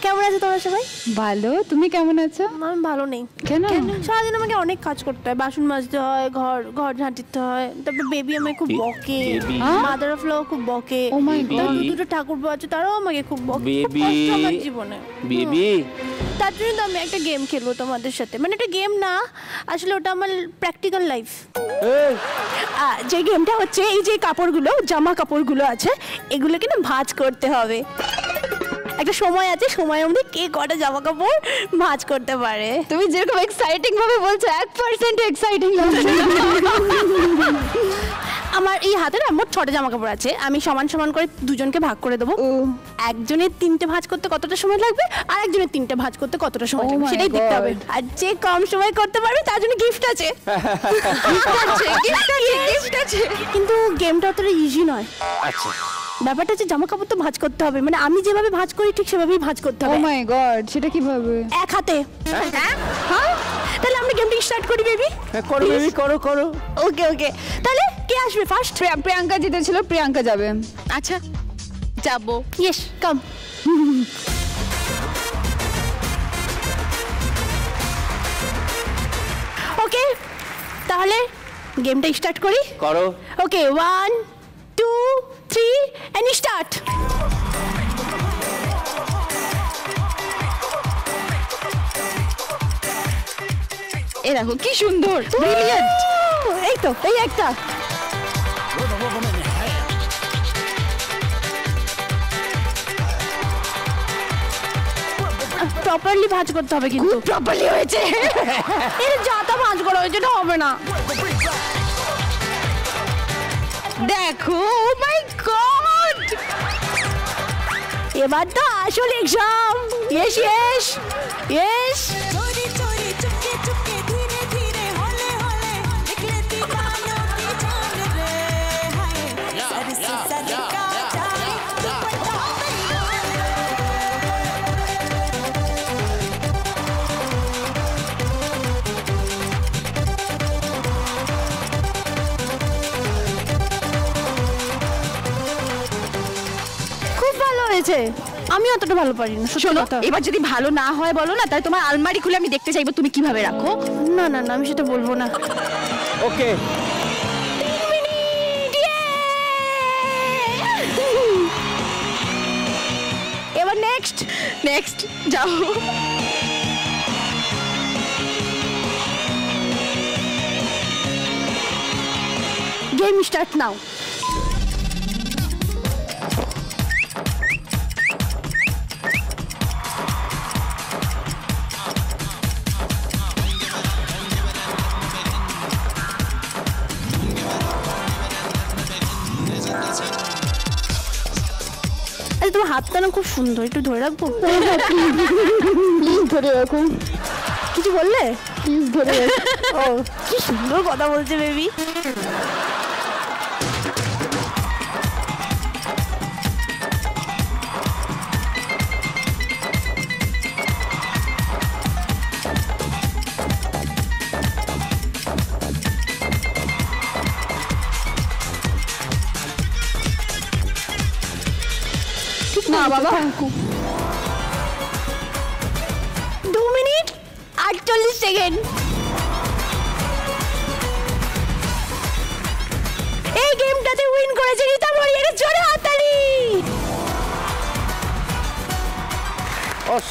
D: কেমন আছে তোমরা সবাই?
E: ভালো, তুমি কেমন আছো?
D: আমি ভালো নেই।
E: কেন?
D: সারাদিন আমাকে অনেক কাজ করতে হয়, বাসন মাজতে হয়, ঘর ঘর ঝাঁটিতে হয়, তারপর বেবি আমাকে খুব বকে,
C: বেবি।
D: মাদার অফ ল খুব বকে।
E: Oh my
D: তারপর
C: God.
D: দুটো ঠাকুর আছে, তারাও আমাকে খুব বকে।
C: বেবি।
D: কষ্ট আমার জীবনে।
C: বেবি
D: তার জন্য তো আমি একটা গেম খেলবো তোমাদের সাথে, মানে একটা গেম না, আসলে ওটা আমার প্র্যাকটিক্যাল লাইফ। যে গেমটা হচ্ছে, এই যে কাপড়গুলো, জামা কাপড়গুলো আছে, এগুলোকে না ভাঁজ করতে হবে। একটা সময় আছে, সময়ের মধ্যে কে কটা জামা কাপড় ভাঁজ করতে পারে।
E: তুমি যেরকম এক্সাইটিং ভাবে বলছো, 1% এক্সাইটিং লাগছে।
D: আমার এই হাতে না মোট 6টা জামা কাপড় আছে, আমি সমান সমান করে দুজনকে ভাগ করে দেবো। একজনের 3টে ভাঁজ করতে কতটা সময় লাগবে, আর একজনের 3টে ভাঁজ করতে কতটা সময়
E: Oh
D: লাগবে,
E: my
D: সেটাই দেখতে হবে।
E: God.
D: আর যে কম সময় করতে পারবে তার জন্য গিফট আছে। গিফট আছে, কিন্তু গেমটা অতটা ইজি নয়।
C: আচ্ছা,
D: ব্যাপারটা হচ্ছে জামা কাপড় তো ভাঁজ করতে হবে, মানে আমি যেভাবে ভাঁজ করি ঠিক সেভাবেই ভাঁজ করতে
E: ও
D: হবে।
E: মাই গড, সেটা কিভাবে?
D: এক হাতে। হ্যাঁ,
A: তাহলে আমরা গেমটা স্টার্ট করি বেবি।
C: হ্যাঁ করো বেবি, করো করো।
A: ওকে ওকে, তাহলে কে আসবে ফার্স্ট?
E: প্রিয়াঙ্কা জিতেছিল, প্রিয়াঙ্কা যাবে।
A: আচ্ছা যাবো।
D: Yes come.
A: ওকে তাহলে গেমটা স্টার্ট করি।
C: করো।
A: ওকে 1 2 3 এন্ড স্টার্ট। এ দেখো কি সুন্দর, ব্রিলিয়ান্ট। এই তো এই একটা প্রপারলি ভাঁজ করতে হবে, কিন্তু প্রপারলি হয়েছে। এর যাতা ভাঁজ করা হয়েছে, এটা হবে না। দেখো, ও মাই গড, এবার তো আসল এক্সাম। Yes yes yes.
F: चोरी चोरी चुपके चुपके धीरे धीरे हौले हौले निकले दीवानों की जान रे हाय सर से सर का जाए दुपट्टा
A: খুব ভালো হয়েছে, আমি অতটা ভালো পারি না। শোনো, এবার যদি ভালো না হয় বলো না, তাহলে তোমার আলমারি খুলে আমি দেখতে চাইবো তুমি কিভাবে রাখো। না না না, আমি সেটা বলবো না।
C: ওকে
A: এবার নেক্সট নেক্সট যাও। Game start now. তোমার হাতটা না খুব সুন্দর, একটু ধরে রাখবো?
E: প্লিজ ধরে রাখুন।
A: কিছু বললে?
E: প্লিজ ধরে রাখুন।
A: ও কি সুন্দর কথা বলছে বেবি।
E: না বাবা,
A: 2 মিনিট 48 সেকেন্ড। এই গেমটাতে উইন করেছে রিতা মরিয়াকে, জোরে হাততালি।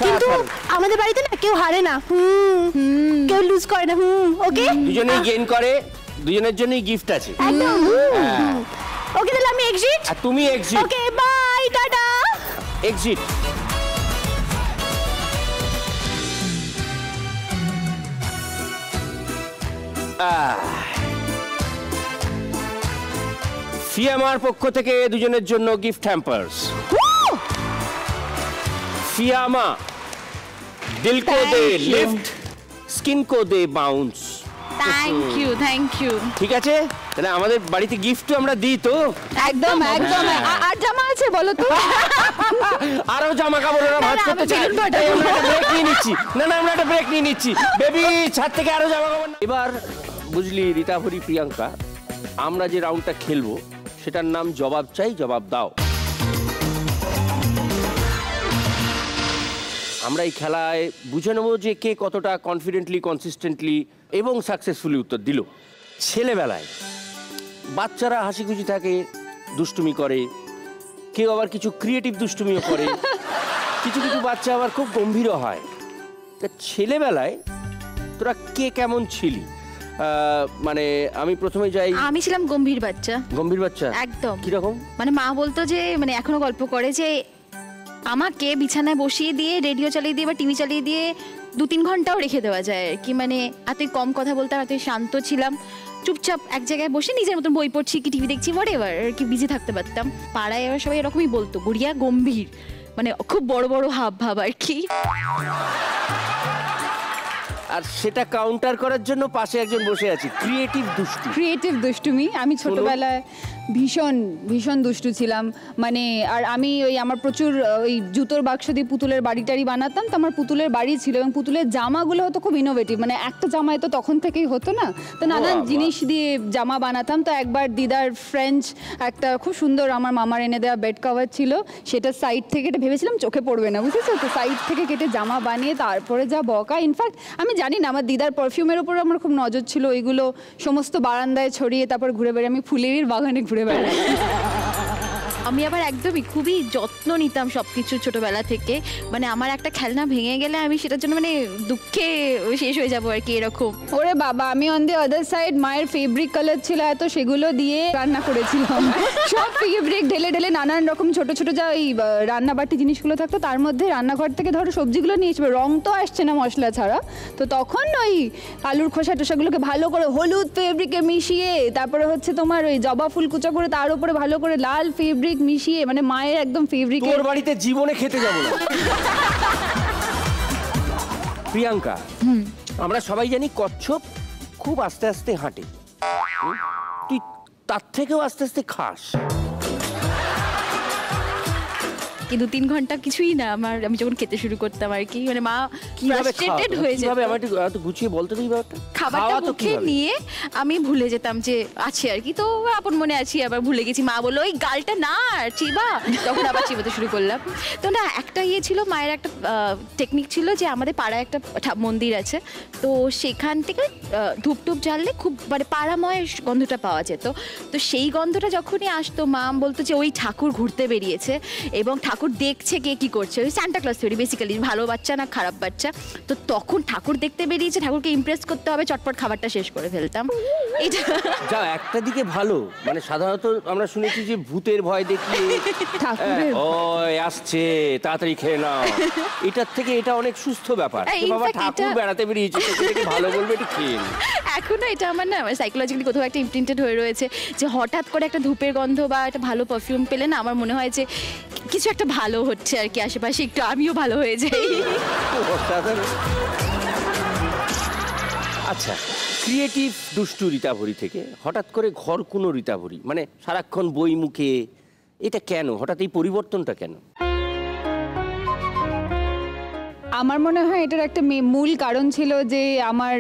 A: কিন্তু আমাদের বাড়িতে না কেউ হারে না, কেউ লুজ করে না। ওকে,
C: দুজনেই গেইন করে, দুজনের জন্যই গিফট আছে।
A: একদম। ওকে তাহলে আমি এক্সিট।
C: আর তুমি exit.
A: Okay bye, tata.
C: Exit. ফিয়ামার পক্ষ থেকে দুজনের জন্য গিফট হ্যাম্পার্স। ফিয়ামা, দিল কো দে লিফট, স্কিন কো দে bounce.
A: Thank you thank you.
C: ঠিক আছে, তাহলে আমাদের বাড়িতে গিফটও আমরা দিই তো।
E: একদম একদম। আর জামা আছে বলো তো?
C: আরো জামা কাপড় ওরা ভাঁজ করতে চাই। তাই আমরা একটা ব্রেক নিয়ে নিচ্ছি। না না, আমরা একটা ব্রেক নিয়ে নিচ্ছি। বেবি, ছাদ থেকে আরো জামা কাপড়। এবার বুঝলি রীতাভরি, প্রিয়াঙ্কা, আমরা যে রাউন্ডটা খেলবো সেটার নাম জবাব চাই জবাব দাও। আমরা এই খেলায় বুঝে নেবো যে কে কতটা কনফিডেন্টলি, কনসিস্টেন্টলি এবং সাকসেসফুলি উত্তর দিল। ছেলেবেলায় বাচ্চারা হাসি খুশি থাকে, দুষ্টুমি করে, কেউ আবার কিছু ক্রিয়েটিভ দুষ্টুমিও করে, কিছু কিছু বাচ্চা আবার খুব গম্ভীরও হয়। তা ছেলেবেলায় তোরা কে কেমন ছিলি? মানে আমি প্রথমে যাই।
A: আমি ছিলাম গম্ভীর বাচ্চা।
C: গম্ভীর বাচ্চা?
A: একদম।
C: কিরকম?
A: মানে মা বলতো যে, মানে এখনো গল্প করে যে আমাকে বিছানায় বসিয়ে দিয়ে রেডিও চালিয়ে দিয়ে বা টিভি চালিয়ে দিয়ে 2-3 ঘন্টাও রেখে দেওয়া যায় আর কি। মানে এতই কম কথা বলতাম, এতই শান্ত ছিলাম, চুপচাপ এক জায়গায় বসে নিজের মতন বই পড়ছি কি টিভি দেখছি হোয়াট এভার আর কি, বিজি থাকতে পারতাম। পাড়ায় এবার সবাই এরকমই বলতো, গুড়িয়া গম্ভীর, মানে খুব বড় বড় হাব ভাব আর কি।
C: আর সেটা কাউন্টার করার জন্য পাশে একজন বসে আছে, ক্রিয়েটিভ দুষ্টু।
E: ক্রিয়েটিভ দুষ্টুমি। আমি ছোটবেলায় ভীষণ ভীষণ দুষ্টু ছিলাম, মানে আর আমি ওই আমার প্রচুর ওই জুতোর বাক্স দিয়ে পুতুলের বাড়ি টাড়ি বানাতাম, তো আমার পুতুলের বাড়ি ছিল এবং পুতুলের জামাগুলো হতো খুব ইনোভেটিভ, মানে একটা জামায় তো তখন থেকেই হতো না, তো নানান জিনিস দিয়ে জামা বানাতাম। তো একবার দিদার ফ্রেঞ্চ একটা খুব সুন্দর আমার মামার এনে দেওয়া বেড কভার ছিল, সেটা সাইড থেকে এটা ভেবেছিলাম চোখে পড়বে না, বুঝেছো তো, সাইড থেকে কেটে জামা বানিয়ে তারপরে যা বকা। ইনফ্যাক্ট আমি জানি না, আমার দিদার পারফিউমের উপর আমার খুব নজর ছিল, ওইগুলো সমস্ত বারান্দায় ছড়িয়ে তারপর ঘুরে বেড়ে আমি ফুলের বাগানে ঘুরে বেড়াই।
A: আমি আবার একদমই খুবই যত্ন নিতাম সবকিছু ছোটবেলা থেকে, মানে আমার একটা খেলনা ভেঙে গেলে আমি সেটার জন্য মানে দুঃখে শেষ হয়ে যাবো আর কি, এরকম।
E: ওরে বাবা, আমি অন দি আদার সাইড মায়ের ফেব্রিক কালার ছিল এত, সেগুলো দিয়ে রান্না করেছিলাম। সব ফেব্রিক ঢেলে ঢেলে নানান রকম ছোট ছোট যা ওই রান্নাবাটি জিনিসগুলো থাকতো তার মধ্যে রান্নাঘর থেকে ধরো সবজিগুলো নিয়ে আসবে, রং তো আসছে না মশলা ছাড়া, তো তখন ওই আলুর খোসা টোসাগুলোকে ভালো করে হলুদ ফেব্রিকে মিশিয়ে, তারপরে হচ্ছে তোমার ওই জবা ফুল কুচা করে তার উপরে ভালো করে লাল ফেব্রিক মিশিয়ে, মানে মায়ের একদম ফেব্রিক।
C: তোর বাড়িতে জীবনে খেতে যাবো না। প্রিয়াঙ্কা, আমরা সবাই জানি কচ্ছপ খুব আস্তে আস্তে হাঁটে, তুই তার থেকেও আস্তে আস্তে খাস।
A: কিন্তু 3 ঘন্টা কিছুই না আমার, আমি যখন খেতে শুরু করতাম আর কি, মানে মা
C: কিভাবে
A: ফ্রাস্ট্রেটেড হয়ে যেত।
C: কিভাবে আমার একটু গুছিয়ে বলতে দিই ব্যাপারটা।
A: খাবারটা
C: খাওয়া তো
A: মুখে
C: কিভাবে?
A: নিয়ে আমি ভুলে যেতাম যে আছে আর কি, তো আপন মনে আছি, আবার ভুলে গেছি। মা বললো ওই গালটা না চিবা, তখন আবার চিবাতে শুরু করলাম। তো না, একটা ইয়ে ছিল, মায়ের একটা টেকনিক ছিল যে আমাদের পাড়ায় একটা মন্দির আছে, তো সেখান থেকে ধূপ টুপ জ্বাললে খুব মানে পাড়াময় গন্ধটা পাওয়া যেত। তো সেই গন্ধটা যখনই আসতো মা বলতো যে ওই ঠাকুর ঘুরতে বেরিয়েছে এবং ঠাকুর দেখছে কে কি করছে, ওই সান্টা ক্লজ থিওরি বেসিক্যালি, ভালো বাচ্চা না খারাপ বাচ্চা। তো তখন ঠাকুর দেখতে বেরিয়েছে, ঠাকুরকে ইমপ্রেস করতে হবে, চটপট খাবারটা শেষ করে ফেলতাম। এটা
C: যা একটা দিকে ভালো, মানে সাধারণত আমরা শুনেছি যে ভূতের ভয় দেখিয়ে
E: ঠাকুরের
C: ওই আসছে তাড়াতাড়ি খেয়ে নাও, এটার থেকে এটা অনেক সুস্থ ব্যাপার।
A: হ্যাঁ,
C: যে বাবা
A: in fact
C: ঠাকুর
A: এটা-
C: বেড়াতে বেরিয়েছে, তোকে দেখে ভালো বলবে, একটু খেয়ে নে।
A: এখনো এটা আমার না সাইকোলজিক্যালি কোথাও একটা ইমপ্রিন্টেড হয়ে রয়েছে, যে হঠাৎ করে একটা ধূপের গন্ধ বা একটা ভালো পারফিউম পেলে না আমার মনে হয় যে কিছু একটা ভালো হচ্ছে আর কি আশেপাশে, একটু আমিও ভালো হয়ে যাই।
C: অসাধারণ। আচ্ছা, ক্রিয়েটিভ দুষ্টু রীতাভরি থেকে হঠাৎ করে ঘরকুনো রীতাভরি, মানে সারাক্ষণ বই মুখে, এটা কেন হঠাৎ এই পরিবর্তনটা কেন?
E: আমার মনে হয় এটার একটা মূল কারণ ছিল যে আমার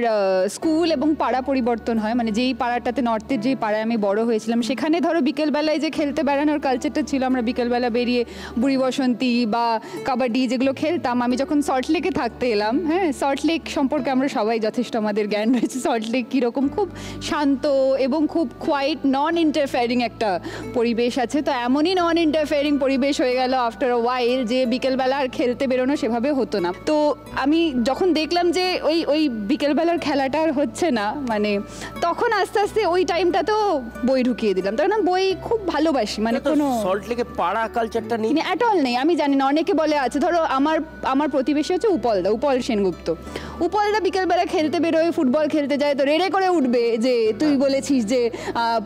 E: স্কুল এবং পাড়া পরিবর্তন হয়, মানে যেই পাড়াটাতে নর্থের যেই পাড়ায় আমি বড় হয়েছিলাম সেখানে ধরো বিকেলবেলায় যে খেলতে বেড়ানোর কালচারটা ছিল, আমরা বিকেলবেলা বেরিয়ে বুড়ি বসন্তী বা কাবাডি যেগুলো খেলতাম। আমি যখন সল্টলেকে থাকতে এলাম, হ্যাঁ, সল্টলেক সম্পর্কে আমরা সবাই যথেষ্ট আমাদের জ্ঞান রয়েছে, সল্টলেক কীরকম খুব শান্ত এবং খুব কোয়াইট নন ইন্টারফেয়ারিং একটা পরিবেশ আছে। তো এমনই নন ইন্টারফেয়ারিং পরিবেশ হয়ে গেল আফটার আ ওয়াইল যে বিকেলবেলা আর খেলতে বেরোনো সেভাবে হতো না। তো আমি যখন দেখলাম যে ওই বিকেলবেলার খেলাটা আর হচ্ছে না, মানে তখন আস্তে আস্তে ওই টাইমটাতেও বই ঢুকিয়ে দিলাম। তখন আমি বই খুব ভালোবাসি, মানে কোনো
C: সল্টলেকে পাড়া কালচারটা নেই
E: অ্যাট অল নেই। আমি জানি না, অনেকে বলে আছে, ধরো আমার প্রতিবেশী হচ্ছে উপল সেনগুপ্ত। উপলদা বিকেলবেলা খেলতে বেরোয়, ফুটবল খেলতে যায়, তো রেড়ে করে উঠবে যে তুই বলেছিস যে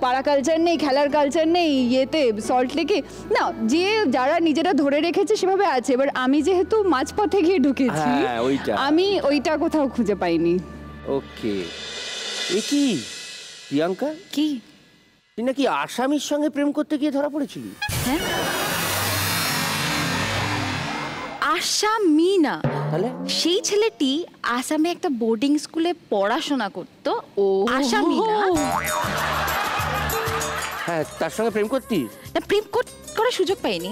E: পাড়া কালচার নেই, খেলার কালচার নেই ইয়েতে সল্টলেকে। না, যে যারা নিজেরা ধরে রেখেছে সেভাবে আছে। এবার আমি যেহেতু মাঝপথে গিয়ে ঢুকেছি,
C: হ্যাঁ, ওইটা।
E: আমি ওইটা কোথাও খুঁজে পাইনি।
C: ওকে, এ কি প্রিয়াঙ্কা,
A: কি
C: তুই নাকি আসামির সঙ্গে প্রেম করতে গিয়ে ধরা পড়েছিলি?
A: হ্যাঁ, আসামি না,
C: তাহলে
A: সেই ছেলেটি আসামে একটা বোর্ডিং স্কুলে পড়াশোনা করতো। ও আসামি না,
C: হ্যাঁ, তার সঙ্গে প্রেম করতি?
A: না প্রেম করার সুযোগ পাইনি,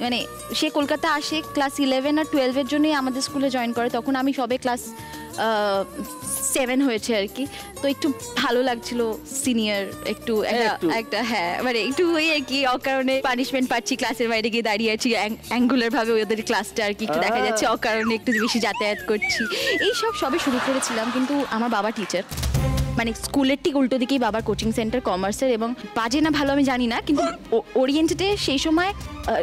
A: মানে সে কলকাতা আসে ক্লাস 11 আর 12-এর জন্যই আমাদের স্কুলে জয়েন করে। তখন আমি সবে ক্লাস 7 হয়েছে আর কি, তো একটু ভালো লাগছিল সিনিয়র, একটু একটা হ্যাঁ, মানে একটু ওই আর কি অকারণে পানিশমেন্ট পাচ্ছি, ক্লাসের বাইরে গিয়ে দাঁড়িয়ে আছি অ্যাঙ্গুলার ভাবে ওদের ক্লাসটা আর কি একটু দেখা যাচ্ছে, অকারণে একটু বেশি যাতায়াত করছি, এইসব সবে শুরু করেছিলাম। কিন্তু আমার বাবা টিচার, মানে স্কুলের ঠিক উল্টো দিকেই বাবার কোচিং সেন্টার কমার্সের, এবং বাজে না ভালো আমি জানি না, কিন্তু ওরিয়েন্টেডে সেই সময়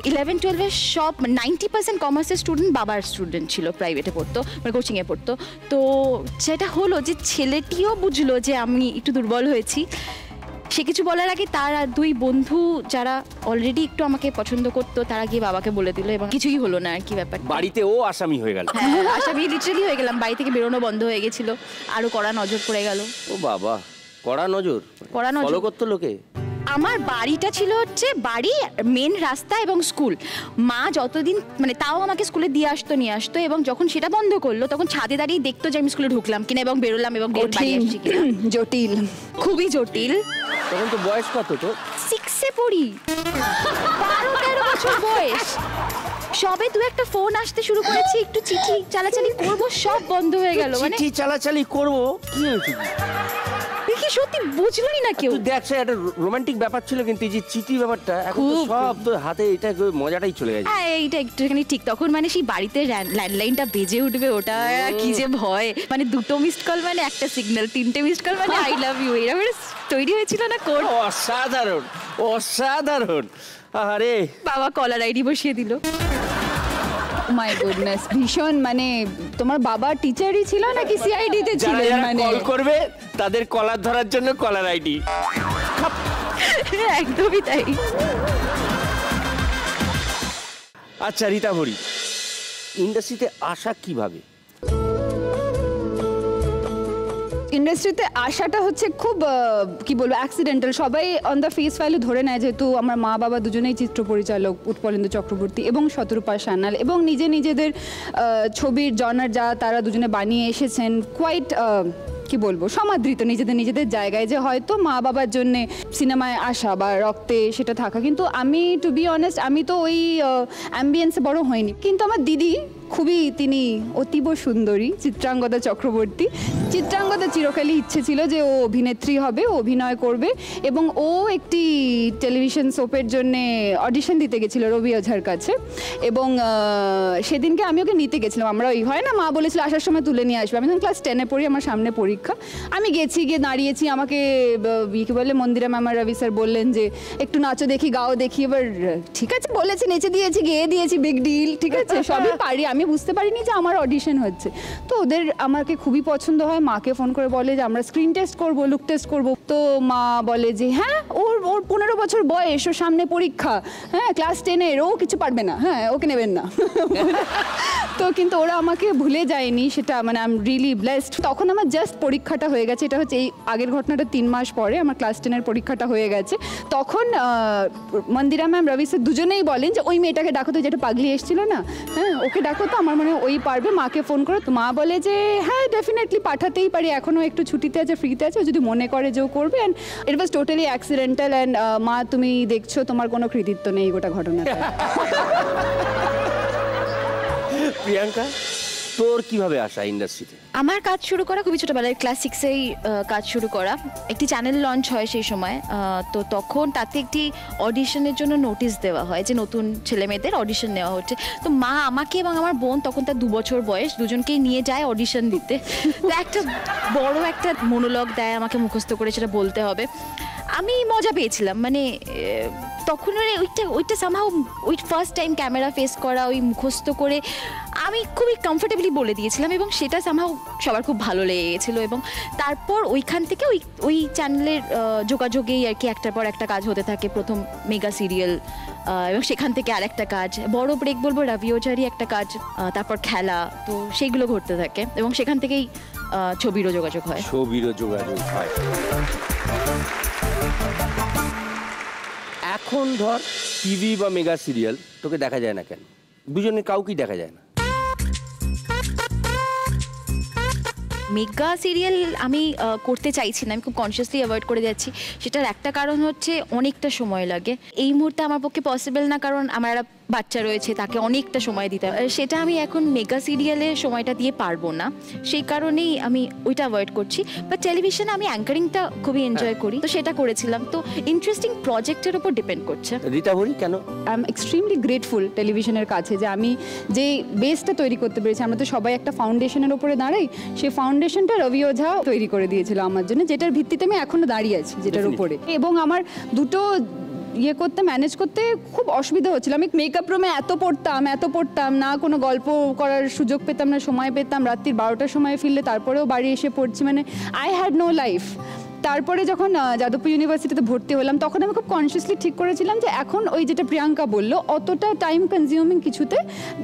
A: 11-12-এর সব 90% কমার্সের স্টুডেন্ট বাবার স্টুডেন্ট ছিল, প্রাইভেটে পড়তো, মানে কোচিংয়ে পড়তো। তো সেটা হলো যে ছেলেটিও বুঝলো যে আমি একটু দুর্বল হয়েছি। সে কিছু বলার আগে তার আর 2 বন্ধু যারা অলরেডি একটু আমাকে পছন্দ করতো তারা গিয়ে বাবাকে বলে দিল, এবং কিছুই হলো না আর কি ব্যাপার।
C: বাড়িতে ও আসামি হয়ে গেল?
A: হ্যাঁ, আসামি লিটারালি হয়ে গেলাম, বাড়ি থেকে বেরোনো বন্ধ হয়ে গেছিল, আরো কড়া নজর পড়ে গেল।
C: ও বাবা, কড়া নজর
A: কড়া নজর।
C: ফলো করতো লোকে?
A: আমার বাড়িটা ছিল হচ্ছে বাড়ি, মেন রাস্তা এবং স্কুল। মা যতদিন মানে তাও আমাকে স্কুলে দিয়ে আসতো নিয়ে আসতো, এবং যখন সেটা বন্ধ করলো তখন ছাদে দাঁড়িয়ে দেখতো যে আমি স্কুলে ঢুকলাম কিনা এবং বেরোলাম এবং বাড়ি আসছি কিনা।
E: জটিল,
A: খুবই জটিল।
C: তখন তো বয়স কত তো?
A: 6-এ পড়ি, 12-13 বছর বয়স। সবে দু একটা ফোন আসতে শুরু করেছি, একটু চিঠি চালাচালি করবো, সব বন্ধ হয়ে গেল। মানে
C: চিঠি চালাচালি করবো, কি হয়েছে?
A: কি সত্যি বুঝলই না কেউ।
C: তুই দেখ, সে একটা রোমান্টিক ব্যাপার ছিল, কিন্তু এই যে চিঠি ব্যাপারটা এখন তো
A: খুব।
C: সব তো হাতে, এটা মজাটাই চলে গেছে।
A: হ্যাঁ, এইটা একটুখানি ঠিক। তখন মানে সেই বাড়িতে ল্যান্ডলাইনটা বেজে উঠবে, ওটা কি যে ভয়। মানে 2টো মিসড কল মানে একটা সিগন্যাল, 3টে মিসড কল মানে আই লাভ ইউ, এরকম তৈরি হয়েছিল না কোড।
C: অসাধারণ, অসাধারণ। আরে
A: বাবা কলার আইডি বসিয়ে দিল।
E: মাই গুডনেস, ভীষণ। মানে তোমার বাবা টিচারই ছিল নাকি সিআইডি তে
C: যারা
E: ছিলেন?
C: যারা
E: মানে
C: কল করবে তাদের কলার ধরার জন্য কলার আইডি।
A: একদমই তাই।
C: আচ্ছা রীতা ভরি, ইন্ডাস্ট্রিতে আসা কিভাবে?
E: ইন্ডাস্ট্রিতে আসাটা হচ্ছে খুব কি বলবো অ্যাক্সিডেন্টাল। সবাই অন দ্য ফেস ভ্যালু ধরে নেয়, যেহেতু আমার মা বাবা দুজনেই চিত্র পরিচালক, উৎপলেন্দু চক্রবর্তী এবং শতরূপা সান্যাল, এবং নিজেদের ছবির জনার যা তারা দুজনে বানিয়ে এসেছেন, কোয়াইট কি বলবো সমাদৃত নিজেদের জায়গায়, যে হয়তো মা বাবার জন্যে সিনেমায় আসা বা রক্তে সেটা থাকা। কিন্তু আমি টু বি অনেস্ট, আমি তো ওই অ্যাম্বিয়েন্সে বড় হইনি। কিন্তু আমার দিদি খুবই, তিনি অতীব সুন্দরী, চিত্রাঙ্গদা চক্রবর্তী। চিত্রাঙ্গদা চিরকালই ইচ্ছে ছিল যে ও অভিনেত্রী হবে, ও অভিনয় করবে, এবং ও একটি টেলিভিশন সোপের জন্যে অডিশন দিতে গেছিল রবি ওঝার কাছে। এবং সেদিনকে আমি ওকে নিতে গেছিলাম। আমরা ওই হয় না, মা বলেছিল আসার সময় তুলে নিয়ে আসবে। আমি তখন ক্লাস 10-এ পড়ি, আমার সামনে পরীক্ষা। আমি গেছি, গিয়ে দাঁড়িয়েছি, আমাকে কি বলে মন্দিরা ম্যাম আর রবি স্যার বললেন যে একটু নাচো দেখি, গাও দেখি। এবার ঠিক আছে বলেছি, নেচে দিয়েছি, গেয়ে দিয়েছি, বিগ ডিল, ঠিক আছে, সবই পারি। আমি বুঝতে পারিনি যে আমার অডিশন হচ্ছে। তো ওদের আমাকে খুবই পছন্দ হয়, মাকে ফোন করে বলে যে আমরা স্ক্রিন টেস্ট করব, লুক টেস্ট করব। তো মা বলে যে হ্যাঁ, ওর 15 বছর বয়স, ওর সামনে পরীক্ষা, হ্যাঁ ক্লাস 10-এর, ও কিছু পারবে না, হ্যাঁ ওকে নেবেন না। তো কিন্তু ওরা আমাকে ভুলে যায়নি, সেটা মানে আই এম রিয়েলি ব্লেসড। তখন আমার জাস্ট পরীক্ষাটা হয়ে গেছে, এটা হচ্ছে এই আগের ঘটনাটা 3 মাস পরে আমার ক্লাস 10-এর পরীক্ষাটা হয়ে গেছে। তখন মন্দিরা ম্যাম, রবি স্যার দুজনেই বলেন যে ওই মেয়েটাকে ডাকো তো, যেটা পাগলি এসেছিল না, হ্যাঁ ওকে ডাকো তো, আমার মনে হয় ওই পারবে। মাকে ফোন করো, তো মা বলে যে হ্যাঁ ডেফিনেটলি পাঠাতেই পারি, এখনও একটু ছুটিতে আছে, ফ্রিতে আছে, ও যদি মনে করে যে ও করবে। And it was totally accidental. And মা তুমি দেখছো তোমার কোনো কৃতিত্ব নেই গোটা ঘটনাটা।
C: প্রিয়াঙ্কা, তোর কিভাবে আসা ইন্ডাস্ট্রিতে?
A: আমার কাজ শুরু করা খুবই ছোটবেলায়, ক্লাস 6-এই কাজ শুরু করা। একটি চ্যানেল লঞ্চ হয় সেই সময়, তো তখন তাতে একটি অডিশনের জন্য নোটিশ দেওয়া হয় যে নতুন ছেলে মেয়েদের অডিশন নেওয়া হচ্ছে। তো মা আমাকে এবং আমার বোন, তখন তার 2 বছর বয়স, দুজনকেই নিয়ে যায় অডিশন দিতে। তো একটা বড় একটা মনোলগ দেয় আমাকে, মুখস্থ করে সেটা বলতে হবে। আমি মজা পেয়েছিলাম, মানে তখন মানে ওইটা সামহাও ওই ফার্স্ট টাইম ক্যামেরা ফেস করা, ওই মুখস্থ করে আমি খুবই কমফোর্টেবলি বলে দিয়েছিলাম, এবং সেটা সামহাও সবার খুব ভালো লেগে গেছিলো। এবং তারপর ওইখান থেকে ওই চ্যানেলের যোগাযোগেই আর কি একটার পর একটা কাজ হতে থাকে। প্রথম মেগা সিরিয়াল, এবং সেখান থেকে আরেকটা কাজ, বড় ব্রেক বলবো রবি ওঝারই একটা কাজ, তারপর খেলা, তো সেইগুলো ঘটতে থাকে, এবং সেখান থেকেই ছবিরও যোগাযোগ হয়।
C: এখন ধর টিভি বা মেগা সিরিয়াল তোকে দেখা যায় না কেন? দুজনের কাউকেই দেখা যায় না।
A: মেগা সিরিয়াল আমি করতে চাইছি না, আমি খুব কনসিয়াসলি অ্যাভয়েড করে যাচ্ছি। সেটার একটা কারণ হচ্ছে অনেকটা সময় লাগে। এই মুহূর্তে আমার পক্ষে পসিবল না, কারণ আমার একটা বাচ্চা রয়েছে, তাকে অনেকটা সময় দিতে হবে। সেটা আমি এখন মেগা সিরিয়ালে সময়টা দিয়ে পারবো না, সেই কারণেই আমি ওইটা অ্যাভয়েড করছি। বাট টেলিভিশনে আমি অ্যাঙ্কারিংটা খুবই এনজয় করি, তো সেটা করেছিলাম। তো ইন্টারেস্টিং প্রজেক্টের উপর ডিপেন্ড করছে।
C: রীতা ভরি কেন?
E: আই এম এক্সট্রিমলি গ্রেটফুল টেলিভিশনের কাছে যে আমি যে বেসটা তৈরি করতে পেরেছি। আমরা তো সবাই একটা ফাউন্ডেশনের উপরে দাঁড়াই, সেই ফাউন্ডেশনটা রবি ওঝা তৈরি করে দিয়েছিল আমার জন্য, যেটার ভিত্তিতে আমি এখনো দাঁড়িয়ে আছি, যেটার উপরে। এবং আমার দুটো করতে ম্যানেজ করতে খুব অসুবিধা হচ্ছিল। আমি মেকআপ রুমে এত পড়তাম না, কোনো গল্প করার সুযোগ পেতাম না, সময় পেতাম, রাত্রির 12টার সময় ফিরলে তারপরেও বাড়ি এসে পড়ছি, মানে আই হ্যাড নো লাইফ। তারপরে যখন যাদবপুর ইউনিভার্সিটিতে ভর্তি হলাম তখন আমি খুব কনসিয়াসলি ঠিক করেছিলাম যে এখন ওই যেটা প্রিয়াঙ্কা বললো অতটা টাইম কনজিউমিং কিছুতে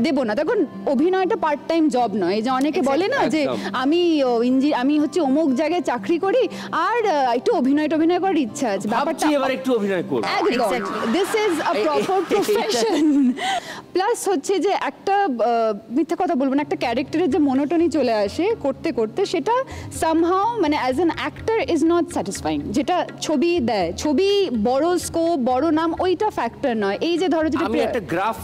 E: দেবো না। তখন অভিনয়টা পার্ট টাইম জব নয়, এই যে অনেকে বলে না যে আমি হচ্ছে অমুক জায়গায় চাকরি করি আর একটু অভিনয় করার ইচ্ছা আছে, ব্যাপারটা
C: এবার একটু অভিনয় করব।
E: This is a proper profession. Plus হচ্ছে যে একটা মিথ্যা কথা বলবো না, একটা ক্যারেক্টারের যে মনোটনি চলে আসে করতে করতে, সেটা সামহাও মানে as an actor is not satisfying. যেটা ছবি দেয়, ছবি বড় স্কোপ বড় নাম ওইটা ফ্যাক্টর নয়। এই যে ধরো যেটা
C: আমি একটা গ্রাফ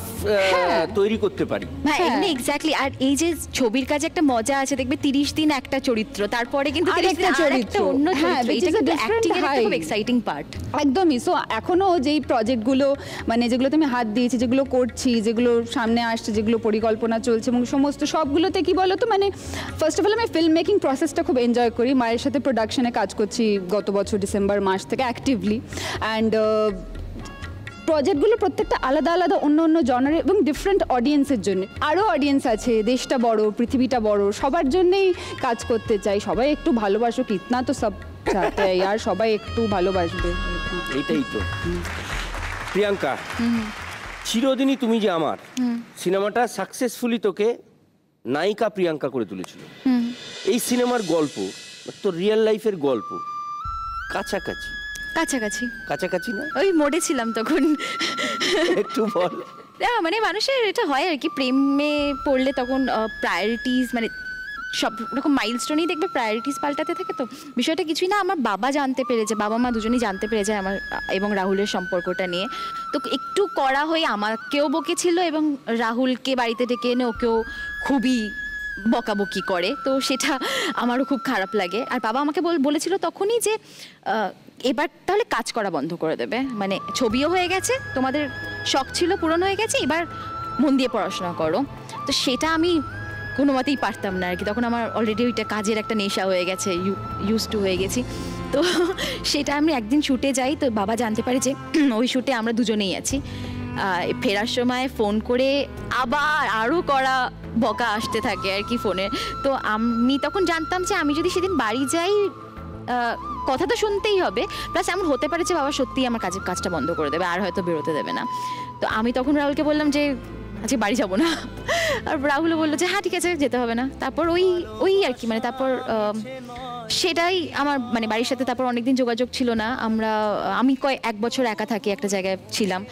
C: তৈরি করতে পারি,
A: হ্যাঁ এমনি এক্স্যাক্টলি। আর এই যে ছবির কাজে একটা মজা আছে, দেখবে 30 দিন একটা চরিত্র, তারপরে কিন্তু 30 দিন আরেকটা অন্য চরিত্র, এটা কিন্তু অ্যাক্টিং এর একটা খুব এক্সাইটিং পার্ট।
E: একদমই। সো এখনো যেই প্রজেক্টগুলো মানে যেগুলো তুমি হাত দিয়েছি, যেগুলো করছি, যেগুলো সামনে আসছে, যেগুলো পরিকল্পনা চলছে এবং সমস্ত সবগুলোতে কি বলতো মানে ফার্স্ট অফ অল আমি ফিল্ম মেকিং প্রসেসটা খুব এনজয় করি। মায়ের সাথে প্রোডাকশনে কাজ করছি গত বছর ডিসেম্বর মাস থেকে অ্যাক্টিভলি। অ্যান্ড প্রজেক্টগুলো প্রত্যেকটা আলাদা আলাদা অন্য অন্য জনারে এবং ডিফারেন্ট অডিয়েন্সের জন্য। আরও অডিয়েন্স আছে, দেশটা বড়, পৃথিবীটা বড়, সবার জন্যেই কাজ করতে চাই। সবাই একটু ভালোবাসুক, ইতনা তো সব চাহতে হয় আর সবাই একটু ভালোবাসবে।
C: এইটাই তো। প্রিয়াঙ্কা, চিরদিনই তুমি যে আমার সিনেমাটা সাকসেসফুলি তোকে নায়িকা প্রিয়াঙ্কা করে তুলেছিল। এই সিনেমার গল্প তো রিয়েল লাইফের গল্প, কাছাকাছি
A: কাছাকাছি
C: কাছাকাছি না?
A: ওই মোড়ে ছিলাম তখন।
C: একটু বল।
A: মানে মানুষের এটা হয় আর কি, প্রেমে পড়লে তখন প্রায়োরিটিস মানে সব রকম মাইলস্টোনই দেখবে প্রায়োরিটিস পাল্টাতে থাকে। তো বিষয়টা কিছুই না, আমার বাবা জানতে পেরেছে, বাবা মা দুজনেই জানতে পেরেছে আমার এবং রাহুলের সম্পর্কটা নিয়ে। তো একটু কড়া হয়ে আমাকেও বকেছিল এবং রাহুলকে বাড়িতে ডেকে এনে ওকেও খুবই বকাবকি করে। তো সেটা আমারও খুব খারাপ লাগে। আর বাবা আমাকে বলেছিল তখনই যে এবার তাহলে কাজ করা বন্ধ করে দেবে, মানে ছবিও হয়ে গেছে, তোমাদের শখ ছিল পূরণ হয়ে গেছে, এবার মন দিয়ে পড়াশোনা করো। তো সেটা আমি কোনো মতেই পারতাম না আর কি, তখন আমার অলরেডি ওইটা কাজের একটা নেশা হয়ে গেছে, ইউজ টু হয়ে গেছি। তো সেটা আমি একদিন শ্যুটে যাই, তো বাবা জানতে পারে যে ওই শ্যুটে আমরা দুজনেই আছি। ফেরার সময় ফোন করে আবার আরও কড়া বকা আসতে থাকে আর কি ফোনে। তো আমি তখন জানতাম যে আমি যদি সেদিন বাড়ি যাই কথা তো শুনতেই হবে, প্লাস এমন হতে পারে যে বাবা সত্যিই আমার কাজটা বন্ধ করে দেবে আর হয়তো বেরোতে দেবে না। তো আমি তখন রাহুলকে বললাম যে আজকে বাড়ি যাবো না। আর রাহুলও বললো যে হ্যাঁ ঠিক আছে যেতে হবে না। তারপর ওই আর কি মানে তারপর সেটাই আমার মানে বাড়ির সাথে তারপর অনেকদিন যোগাযোগ ছিল না। আমি এক বছর একা থাকি, একটা জায়গায় ছিলাম।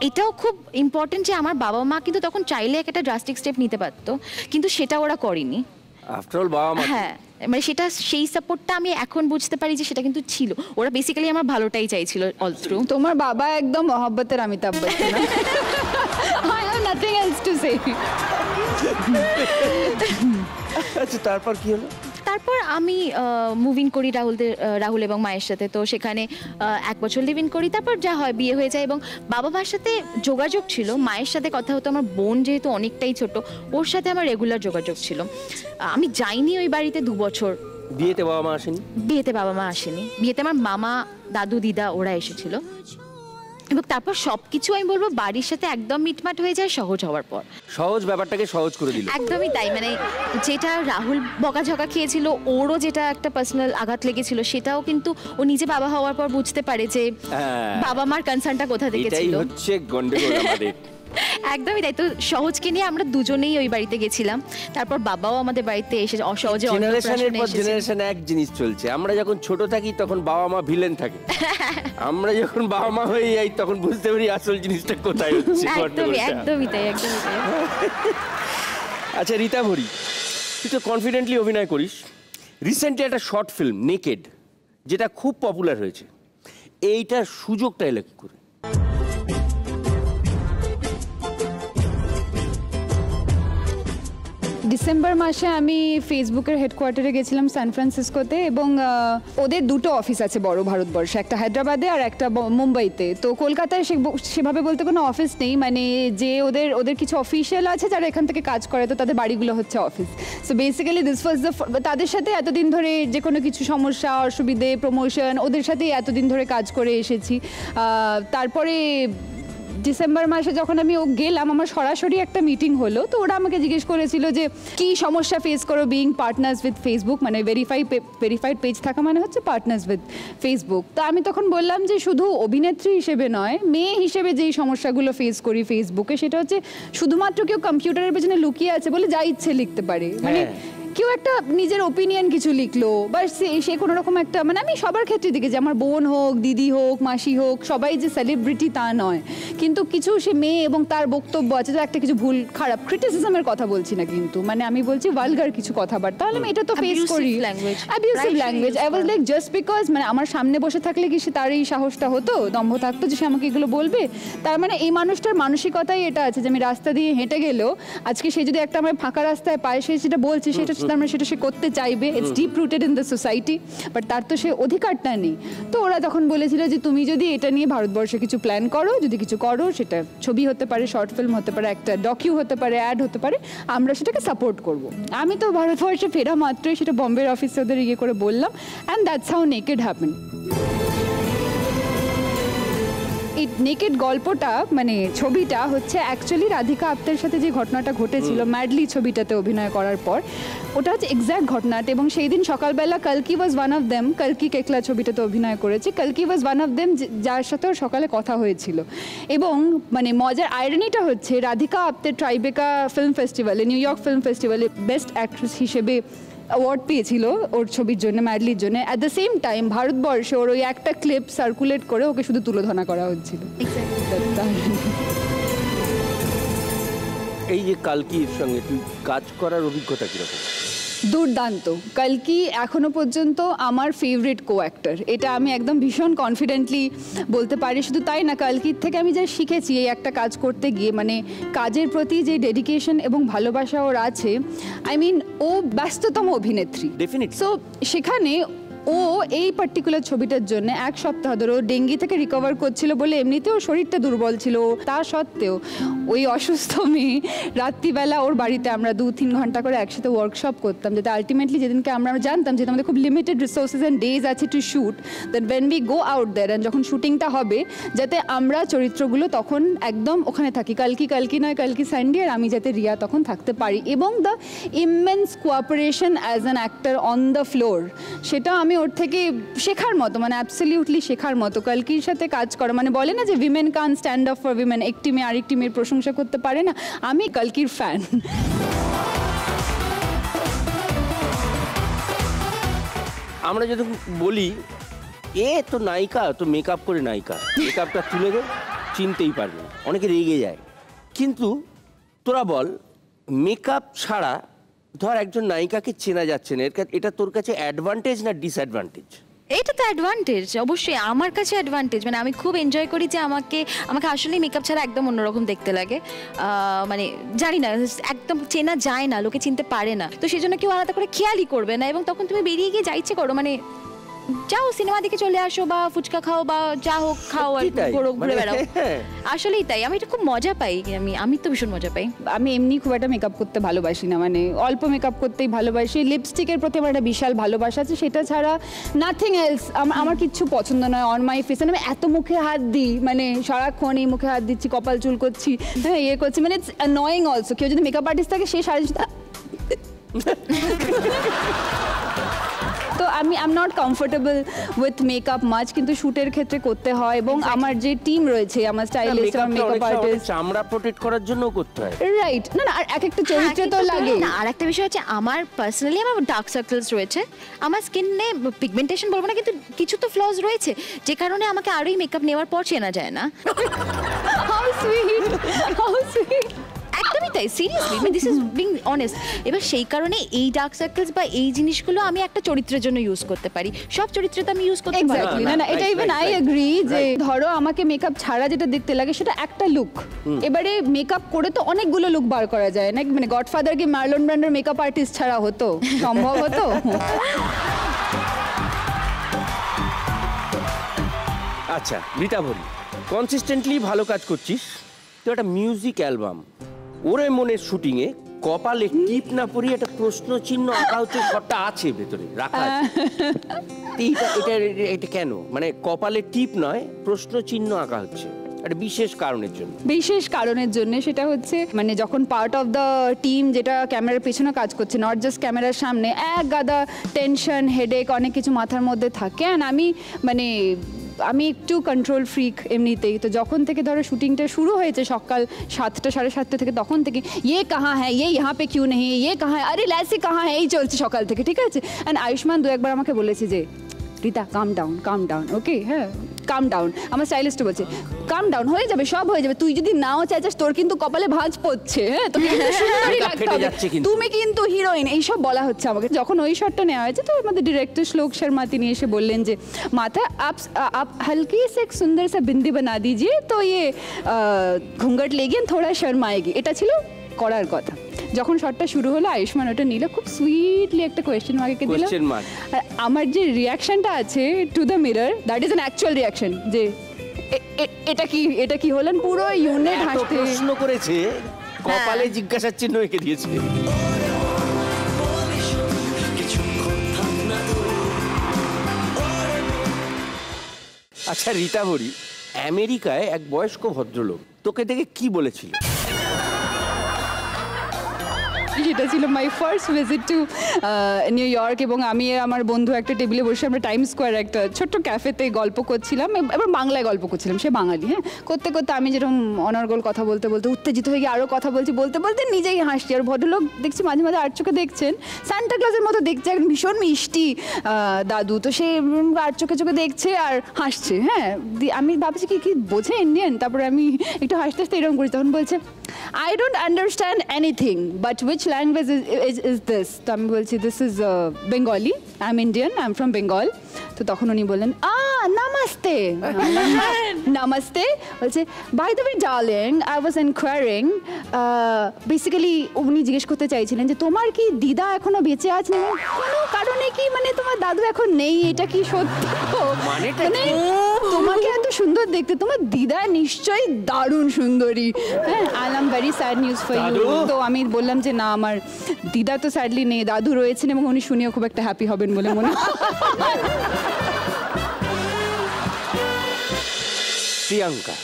A: এটাও খুব ইম্পর্টেন্ট যে আমার বাবা মা কিন্তু তখন চাইলে একটা ড্রাস্টিক স্টেপ নিতে পারতো, কিন্তু সেটা ওরা করেনি।
C: আফটার অল বাবা মা,
A: হ্যাঁ মানে সেটা সেই সাপোর্টটা আমি এখন বুঝতে পারি যে সেটা কিন্তু ছিল, ওরা বেসিক্যালি আমার ভালোটাই চাইছিল অল থ্রু।
E: তোমার বাবা একদম মহব্বতের Amitabh Bachchan. I have nothing else to say.
C: আচ্ছা তারপর কি হলো?
A: তারপর আমি মুভ ইন করি রাহুল এবং মায়ের সাথে। তো সেখানে 1 বছর লিভ ইন করি, তারপর যা হয় বিয়ে হয়ে যায় এবং বাবা মার সাথে যোগাযোগ ছিল, মায়ের সাথে কথা হতো। আমার বোন যেহেতু অনেকটাই ছোট, ওর সাথে আমার রেগুলার যোগাযোগ ছিল। আমি যাইনি ওই বাড়িতে 2 বছর।
C: বিয়েতে বাবা মা আসেনি?
A: বিয়েতে বাবা মা আসেনি, বিয়েতে আমার মামা দাদু দিদা ওরা এসেছিল। এবং তারপর সবকিছু আমি বলবো বাড়ির সাথে একদম মিটমাট হয়ে যায় সহজ হওয়ার পর।
C: সহজ ব্যাপারটাকে সহজ করে দিল।
A: একদমই তাই, মানে যেটা রাহুল বকাঝকা খেয়েছিল, ওরও যেটা একটা পার্সোনাল আঘাত লেগেছিল, সেটাও কিন্তু ও নিজে বাবা হওয়ার পর বুঝতে পারে যে বাবা মার কনসার্নটা কোথা থেকে ছিল।
C: এটাই হচ্ছে গন্ডগোল আমাদের।
A: একদমই তাই। তো সহজকে নিয়ে আমরা দুজনেই ওই বাড়িতে গেছিলাম। তারপর বাবাও আমাদের বাড়িতে এসে অসহজে
C: জেনারেশনের পর জেনারেশন এক জিনিস চলছে। আমরা যখন ছোট থাকি তখন বাবা মা ভিলেন থাকে, আমরা যখন বাবা মা হয়ে যাই তখন বুঝতে পারি আসল জিনিসটা কোথায় হচ্ছে।
A: একদমই তাই।
C: আচ্ছা রীতা ভরি, তুই তো কনফিডেন্টলি অভিনয় করিস। রিসেন্টলি একটা শর্ট ফিল্ম নেকেড, যেটা খুব পপুলার হয়েছে, এইটার সুযোগটা এলো কি করে?
E: ডিসেম্বর মাসে আমি ফেসবুকের হেডকোয়ার্টারে গেছিলাম সান ফ্রান্সিসকোতে এবং ওদের 2টো অফিস আছে বড় ভারতবর্ষে, একটা হায়দ্রাবাদে আর একটা মুম্বাইতে। তো কলকাতায় সেভাবে বলতে কোনো অফিস নেই, মানে যে ওদের কিছু অফিসিয়াল আছে যারা এখান থেকে কাজ করে, তো তাদের বাড়িগুলো হচ্ছে office. So basically this was তাদের সাথে এতদিন ধরে যে কোনো কিছু সমস্যা অসুবিধে প্রমোশন ওদের সাথে এতদিন ধরে কাজ করে এসেছি। তারপরে ডিসেম্বর মাসে যখন আমি গেলাম, আমার সরাসরি একটা মিটিং হলো, তো ওরা আমাকে জিজ্ঞেস করেছিল যে কি সমস্যা ফেস করো বিইং পার্টনার্স উইথ ফেসবুক, মানে ভেরিফাইড পেজ থাকা মানে হচ্ছে পার্টনার্স উইথ ফেসবুক। তো আমি তখন বললাম যে শুধু অভিনেত্রী হিসেবে নয়, মেয়ে হিসেবে যেই সমস্যাগুলো ফেস করি ফেসবুকে, সেটা হচ্ছে শুধুমাত্র কেউ কম্পিউটারের পেছনে লুকিয়ে আছে বলে যা ইচ্ছে লিখতে পারে, মানে কেউ একটা নিজের ওপিনিয়ন কিছু লিখলো বা সে কোনো রকম একটা, মানে আমি সবার ক্ষেত্রে দেখেছি, আমার বোন হোক, দিদি হোক, মাসি হোক, সবাই যে সেলিব্রিটি তা নয়, কিন্তু কিছু সে মেয়ে এবং তার বক্তব্য আছে যে একটা কিছু ভুল খারাপ ক্রিটিসিজমের কথা বলছি না, কিন্তু মানে আমি বলছি ভালগার কিছু কথাবার্তা, তাহলে আমি এটা তো ফেস করি, abusive language. I was like just because মানে আমার সামনে বসে থাকলে কি সে তার এই সাহসটা হতো, দম্ভ থাকতো যে সে আমাকে এগুলো বলবে? তার মানে এই মানুষটার মানসিকতাই এটা আছে যে আমি রাস্তা দিয়ে হেঁটে গেলেও আজকে সে যদি একটা আমার ফাঁকা রাস্তায় পায়, সে যেটা বলছে সেটা তার মানে সেটা সে করতে চাইবে, it's deep rooted in the society, but তার তো সে অধিকারটা নেই। তো ওরা তখন বলেছিল যে তুমি যদি এটা নিয়ে ভারতবর্ষে কিছু প্ল্যান করো, যদি কিছু করো, সেটা ছবি হতে পারে, শর্ট ফিল্ম হতে পারে, একটা ডকিউ হতে পারে, অ্যাড হতে পারে, আমরা সেটাকে সাপোর্ট করব। আমি তো ভারতবর্ষে ফেরা মাত্রই সেটা বম্বের অফিসে ওদের ইয়ে করে বললাম, and that's how naked happen. এই নেকেড গল্পটা মানে ছবিটা হচ্ছে অ্যাকচুয়ালি রাধিকা আপ্তের সাথে যে ঘটনাটা ঘটেছিল ম্যাডলি ছবিটাতে অভিনয় করার পর, ওটা হচ্ছে এক্স্যাক্ট ঘটনাটা। এবং সেই দিন সকালবেলা কলকি ওয়াজ ওয়ান অফ দেম, কলকি কেকলা ছবিটাতে অভিনয় করেছে, কলকি ওয়াজ ওয়ান অফ দেম যার সাথে ওর সকালে কথা হয়েছিল। এবং মানে মজার আইরনিটা হচ্ছে রাধিকা আপ্তে ট্রাইবেকা ফিল্ম ফেস্টিভ্যালে, নিউ ইয়র্ক ফিল্ম ফেস্টিভ্যালে বেস্ট অ্যাক্ট্রেস হিসেবে অ্যাওয়ার্ড পেয়েছিল ওর ছবির জন্য, ম্যাডলির জন্য। অ্যাট দ্য সেম টাইম ভারতবর্ষে ওর ওই একটা ক্লিপ সার্কুলেট করে ওকে শুধু তুলোধনা করা হচ্ছিল।
C: এই যে কালকির সঙ্গে তুই কাজ করার অভিজ্ঞতা কিরকম?
E: দুর্দান্ত। কলকি এখনো পর্যন্ত আমার ফেভারিট কো অ্যাক্টর, এটা আমি একদম ভীষণ কনফিডেন্টলি বলতে পারি। শুধু তাই না, কলকির থেকে আমি যা শিখেছি এই একটা কাজ করতে গিয়ে, মানে কাজের প্রতি যে ডেডিকেশন এবং ভালোবাসা ওর আছে, আই মিন ও ব্যস্ততম অভিনেত্রী
C: Definitely.
E: সো সেখানে ও এই পার্টিকুলার ছবিটার জন্য এক সপ্তাহ ধরে ও ডেঙ্গি থেকে রিকভার করছিল বলে এমনিতেও শরীরটা দুর্বল ছিল, তা সত্ত্বেও ওই অসুস্থ মেয়ে রাত্রিবেলা ওর বাড়িতে আমরা 2-3 ঘন্টা করে একসাথে ওয়ার্কশপ করতাম, যাতে আলটিমেটলি যেদিনকে আমরা জানতাম যে আমাদের খুব লিমিটেড রিসোর্সেস অ্যান্ড ডেজ আছে to shoot, that when we go out there and যখন শুটিংটা হবে যাতে আমরা চরিত্রগুলো তখন একদম ওখানে থাকি, কালকি নয় কালকি স্যান্ডি, আর আমি যাতে রিয়া তখন থাকতে পারি। এবং the immense cooperation as an actor on the floor, সেটা আমি ওর থেকে শেখার মতো, মানে অ্যাবসলিউটলি শেখার মতো। কলকির সাথে কাজ করা মানে বলে না যে উইমেন কান স্ট্যান্ড আপ ফর উইমেন, একটি মেয়ে আরেকটি মেয়ের প্রশংসা করতে পারে না, আমি কলকির ফ্যান।
C: আমরা যদি বলি এ তো নায়িকা, তো মেকআপ করে নায়িকা, মেকআপটা তুলে দে চিনতেই পারবে না, অনেকে রেগে যায়। কিন্তু তোরা বল মেকআপ ছাড়া ধর একজন নায়িকাকে চেনা যাচ্ছে না, এটা তোর কাছে অ্যাডভান্টেজ না ডিসঅ্যাডভান্টেজ?
A: এটা তো অ্যাডভান্টেজ, অবশ্যই আমার কাছে অ্যাডভান্টেজ। মানে আমি খুব এনজয় করি যে আমাকে আসলে মেকআপ ছাড়া একদম অন্যরকম দেখতে লাগে, মানে জানি না, একদম চেনা যায় না, লোকে চিনতে পারে না, তো সেই জন্য কেউ আলাদা করে খেয়ালই করবে না। এবং তখন তুমি বেরিয়ে গিয়ে যা ইচ্ছে করো, মানে যাও সিনেমা দেখে চলে আসো বা ফুচকা খাও বা যা হোক খাও আর ঘুরে বেড়াও, আসলেই তাই। আমি এটা খুব মজা পাই, আমি তো ভীষণ মজা পাই।
E: আমি এমনি খুব একটা মেকআপ করতে ভালোবাসি না, মানে অল্প মেকআপ করতেই ভালোবাসি। লিপস্টিকের প্রতি আমার একটা বিশাল ভালোবাসা আছে, সেটা ছাড়া নাথিং এলস আমার কিচ্ছু পছন্দ নয় অন মাই ফেস। আমি এত মুখে হাত দিই, মানে সারাক্ষণ এই মুখে হাত দিচ্ছি, কপাল চুল করছি, হ্যাঁ ইয়ে করছি, মানে ইটস অ্যানয়িং অলসো। কেউ যদি মেকআপ আর্টিস্ট থাকে সে সারা তো আমি I am not comfortable with makeup much, কিন্তু শুটের ক্ষেত্রে করতে হয়। এবং আমার যে টিম রয়েছে, আমার স্টাইলিস্ট, আমার মেকআপ আর্টিস্ট,
C: চামড়া প্রোটেক্ট করার জন্য করতে হয়,
E: রাইট? না না, আর এক একটা চরিত্রে তো লাগে
A: না। আর একটা বিষয় হচ্ছে আমার পার্সোনালি আমার ডার্ক সার্কেলস রয়েছে, আমার স্কিনে পিগমেন্টেশন বলবো না, কিন্তু কিছু তো ফ্লস রয়েছে যে কারণে আমাকে আরোই মেকআপ নেওয়ার পর চেনা যায় না।
E: How sweet, how sweet.
A: একদমই তাই, seriously, this is being honest. এবার সেই কারণে এই ডার্ক সার্কেলস বা এই জিনিসগুলো আমি একটা চরিত্রের জন্য ইউজ করতে পারি, সব চরিত্রে তো আমি ইউজ করতে পারি
E: এক্স্যাক্টলি। না না, এটা ইভেন আই এগ্রি যে ধরো আমাকে মেকআপ ছাড়া যেটা দেখতে লাগে সেটা একটা লুক, এবারে মেকআপ করে তো অনেকগুলো লুক বার করা যায় না। মানে গডফাদার কি মার্লন ব্র্যান্ডের মেকআপ আর্টিস্ট ছাড়া হতো? সম্ভব হতো?
C: আচ্ছা রীতা ভরি, কনসিস্টেন্টলি ভালো কাজ করছিস তো, একটা মিউজিক অ্যালবাম ওরে মনের শুটিংয়ে কপালে টিপ না পরিয়ে একটা প্রশ্ন চিহ্ন আঁকা হচ্ছে, শটটা আছে ভেতরে রাখা আছে। এটা কেন, মানে কপালে টিপ নয় প্রশ্ন চিহ্ন আঁকা হচ্ছে, একটা বিশেষ কারণের জন্য।
E: বিশেষ কারণের জন্য, সেটা হচ্ছে মানে যখন পার্ট অফ দ্য টিম যেটা ক্যামেরার পেছনে কাজ করছে, নট জাস্ট ক্যামেরার সামনে, এক গাদা টেনশন, হেডেক, অনেক কিছু মাথার মধ্যে থাকে। অ্যান্ড আমি একটু কন্ট্রোল ফ্রিক এমনিতেই। তো যখন থেকে ধরো শুটিংটা শুরু হয়েছে সকাল 7টা 7:30 থেকে, তখন থেকে ইয়ে কাহা হ্যাঁ, ইয়ে ইহা পে কিউ নেই, ইয়ে কাহা, আরে ল্যাসি কাহা হ্যাঁ, এই চলছে সকাল থেকে, ঠিক আছে। অ্যান্ড আয়ুষ্মান দু একবার আমাকে বলেছে যে রিতা কাম ডাউন, ওকে, হ্যাঁ কাম ডাউন। আমার স্টাইলিস্টও বলছে কাম ডাউন, হয়ে যাবে, সব হয়ে যাবে, তুই যদি নাও চাইছিস, তোর কিন্তু কপালে ভাঁজ পড়ছে, হ্যাঁ তোকে কিন্তু সুন্দরী লাগতে
C: ফেটে
E: হবে,
C: যাচ্ছে কিন্তু।
E: তুমি কিন্তু হিরোইন, এইসব বলা হচ্ছে আমাকে। যখন ওই শটটা নেওয়া হয়েছে, তো আমাদের ডিরেক্টর শ্লোক শর্মা তিনি এসে বললেন যে মাথা आप हल्की से एक सुंदर सा बिंदी बना दीजिए तो ये घूंघट लेगी थोड़ा शर्म आएगी। এটা ছিল করার কথা। যখন শটটা শুরু হলো, আয়ুষ্মান ওটা নিল, খুব সুইটলি একটা কোয়েশ্চেন মার্ককে দিল।
C: Question mark।
E: আর আমার যে রিয়াকশনটা আছে to the mirror, that is an actual reaction, যে এটা কি হলেন, পুরো ইউনিট
C: এত
E: হাসতে।
C: প্রশ্ন করেছে, কপালে জিজ্ঞাসার চিহ্ন এঁকে দিয়েছে। আচ্ছা রীতা বড়ি, আমেরিকায় এক বয়স্ক ভদ্রলোক তোকে দেখে কি বলেছিল?
E: সেটা ছিল my first visit to new York, এবং আমি আর আমার বন্ধু একটা টেবিলে বসে আমরা টাইম স্কোয়ার একটা ছোট্ট ক্যাফেতে গল্প করছিলাম, এবার বাংলায় গল্প করছিলাম, সে বাঙালি, হ্যাঁ। করতে করতে আমি যেরকম অনর্গল কথা বলতে উত্তেজিত হয়ে গিয়ে আরও কথা বলতে নিজেই হাসছি। আর ভদ্রলোক দেখছি মাঝে মাঝে আর চোখে দেখছেন, সান্টা ক্লজের মতো দেখছে, একদম ভীষণ মিষ্টি দাদু, তো সে আর চোখে দেখছে আর হাসছে, হ্যাঁ। আমি ভাবছি কি বোঝে ইন্ডিয়ান, তারপরে আমি একটু হাসতে এরকম করি, তখন বলছে I don't understand anything, but which language is this? তো আমি বলছি this is Bengali, I'm Indian, I'm from Bengal. তো তখন উনি বললেন নামাস্তে। নামাস্তে বলছে by the way darling, I was enquiring, basically উনি জিজ্ঞেস করতে চাইছিলেন যে তোমার কি দিদা এখনো বেঁচে আছে, কোনো কারণে কি মানে তোমার দাদু এখন নেই, এটা কি সত্যি? মানে তোমাকে এত সুন্দর দেখতে, তোমার দিদা নিশ্চয়ই দারুণ সুন্দরী, হ্যাঁ। I am very sad news for you. তো আমি বললাম যে না, আমার দিদা তো স্যাডলি নেই, দাদু রয়েছেন, এবং উনি শুনেও খুব একটা হ্যাপি হবেন বলে মনে হয়।
C: প্রিয়াঙ্কা,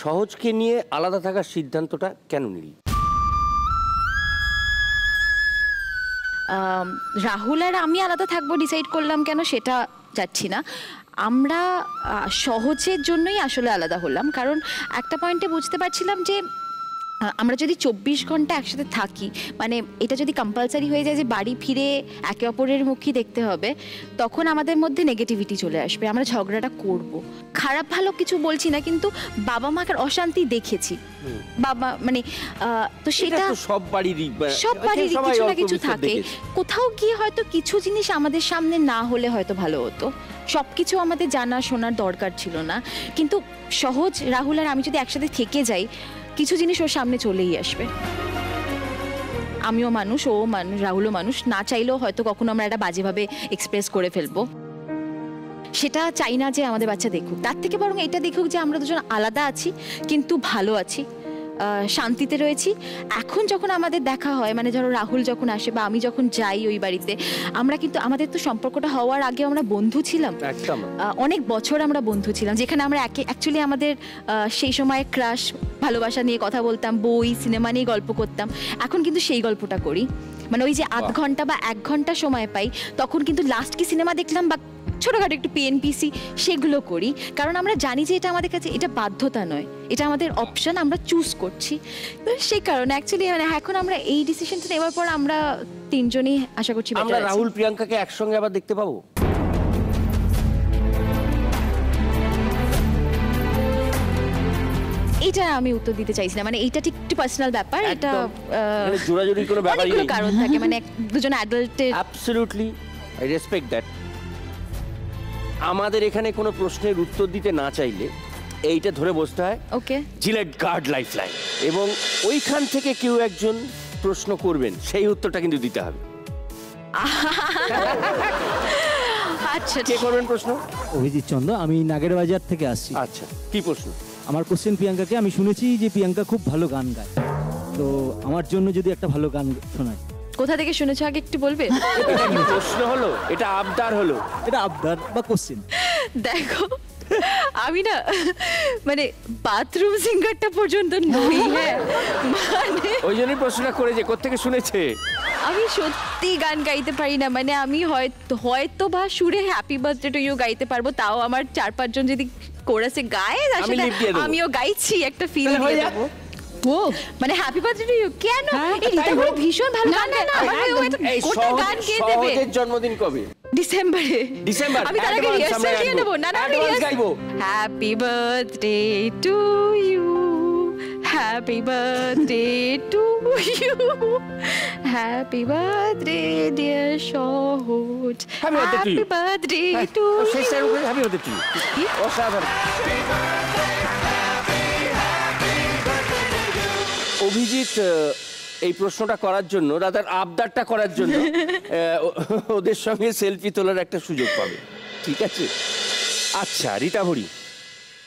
C: সহজকে নিয়ে আলাদা থাকার সিদ্ধান্তটা কেন নিলি?
A: রাহুল আর আমি আলাদা থাকবো ডিসাইড করলাম কেন সেটা যাচ্ছি না। আমরা সহজের জন্যই আসলে আলাদা হলাম, কারণ একটা পয়েন্টে বুঝতে পারছিলাম যে আমরা যদি 24 ঘন্টা একসাথে থাকি, মানে এটা যদি কম্পালসারি হয়ে যায় যে বাড়ি ফিরে একে অপরের মুখই দেখতে হবে, তখন আমাদের মধ্যে নেগেটিভিটি চলে আসবে, আমরা ঝগড়াটা করব। খারাপ ভালো কিছু বলছি না, কিন্তু বাবা মাকে অশান্তি দেখেছি, বাবা মানে তো সেটা
C: সব বাড়িরই
A: কিছু না কিছু থাকে। কোথাও গিয়ে হয়তো কিছু জিনিস আমাদের সামনে না হলে হয়তো ভালো হতো, সব কিছু আমাদের জানা শোনার দরকার ছিল না। কিন্তু সহজ, রাহুল আর আমি যদি একসাথে থেকে যাই, কিছু জিনিস ওর সামনে চলেই আসবে। আমিও মানুষ, ও মানুষ, রাহুলও মানুষ, না চাইলেও হয়তো কখনো আমরা একটা বাজেভাবে এক্সপ্রেস করে ফেলবো। সেটা চাই না যে আমাদের বাচ্চা দেখুক, তার থেকে বরং এটা দেখুক যে আমরা দুজন আলাদা আছি কিন্তু ভালো আছি, শান্তিতে রয়েছি। এখন যখন আমাদের দেখা হয়, মানে ধরো রাহুল যখন আসে বা আমি যখন যাই ওই বাড়িতে, আমরা কিন্তু আমাদের তো সম্পর্কটা হওয়ার আগে আমরা বন্ধু ছিলাম, অনেক বছর আমরা বন্ধু ছিলাম, যেখানে আমরা অ্যাকচুয়ালি আমাদের সেই সময় ক্রাশ, ভালোবাসা নিয়ে কথা বলতাম, বই সিনেমা নিয়ে গল্প করতাম। এখন কিন্তু সেই গল্পটা করি, মানে ওই যে আধ ঘন্টা বা 1 ঘন্টা সময় পাই, তখন কিন্তু লাস্ট কি সিনেমা দেখলাম বা ছোটোখাটো একটু পিএনপিসি সেগুলো করি, কারণ আমরা জানি যে এটা আমাদের কাছে এটা বাধ্যতা নয়, এটা আমাদের অপশন, আমরা চুজ করছি। তো সেই কারণে অ্যাকচুয়ালি মানে এখন আমরা এই ডিসিশনটা নেওয়ার পর আমরা তিনজনই আশা করছি
C: আমরা রাহুল প্রিয়াঙ্কাকে একসঙ্গে আবার দেখতে পাবো।
A: এটা আমি উত্তর দিতে চাইছি না, মানে এইটা ঠিক একটু পার্সোনাল ব্যাপার, এটা
C: জোরাজুরি কোনো ব্যাপারই নেই,
A: কারণ থাকে, মানে দুজন অ্যাডাল্টের।
C: Absolutely I respect that. আমাদের এখানে কোনো প্রশ্নের উত্তর দিতে না চাইলে এইটা ধরে বসতে হয়,
A: ওকে,
C: জিলেট গার্ড লাইফলাইন, এবং ওইখান থেকে কেউ একজন প্রশ্ন করবেন, সেই উত্তরটা কিন্তু দিতে হবে।
A: আচ্ছা,
C: কে করবেন প্রশ্ন?
G: অভিজিৎ চন্দ্র, আমি নাগের বাজার থেকে আসছি।
C: আচ্ছা, কি প্রশ্ন?
G: আমার কোশ্চেন প্রিয়াঙ্কাকে, আমি শুনেছি যে প্রিয়াঙ্কা খুব ভালো গান গায়, তো আমার জন্য যদি একটা ভালো গান শোনায়।
A: কোথা থেকে শুনেছো আগে একটু বলবে?
C: এটা কি প্রশ্ন হলো? এটা আবদার হলো?
G: এটা আবদার বা কোশ্চেন?
A: দেখো আমি না মানে বাথরুম সিঙ্গারটা পর্যন্ত নই। হ্যাঁ মানে
C: ওই জন্যই প্রশ্নটা করেছে, কোত্থেকে শুনেছে?
A: আমি সত্যি গান গাইতে পারি না, মানে আমি হয়তো বা সুরে হ্যাপি বার্থডে টু ইউ গাইতে পারবো, তাও আমার 4-5 জন যদি কোরাসে গায়
C: আমি lead দিয়ে দেবো।
A: আমিও গাইছি একটা ফিল
C: তাহলে হয়ে
A: দিয়ে
C: যাক।
A: দেবো। ও মানে হ্যাপি বার্থডে টু ইউ কেন?
E: হ্যাঁ,
A: এই রীতা
C: তাই
A: বড়
C: হোক।
A: ভীষণ ভালো গান গায়। আমাকে ও একটা
C: এই
A: গোটা গান গেয়ে দেবে।
C: সহজের জন্মদিন কবে?
A: ডিসেম্বরে।
C: ডিসেম্বর।
A: আমি তার আগে
C: Advance
A: রিহার্সাল
C: আমরা
A: দিয়ে
C: গাইবো।
A: নেবো। না না
C: Advance গাইবো।
A: Happy birthday to you, happy birthday to you, happy birthday dear Sahaj,
C: Happy birthday to you.
A: Happy birthday to
C: শেষের উপরে হ্যাপি হতে চুল অসাধারণ। অভিজিৎ এই প্রশ্নটা করার জন্য, রাদার আবদারটা করার জন্য ওদের সঙ্গে সেলফি তোলার একটা সুযোগ পাবে, ঠিক আছে? আচ্ছা রীতা ভরি,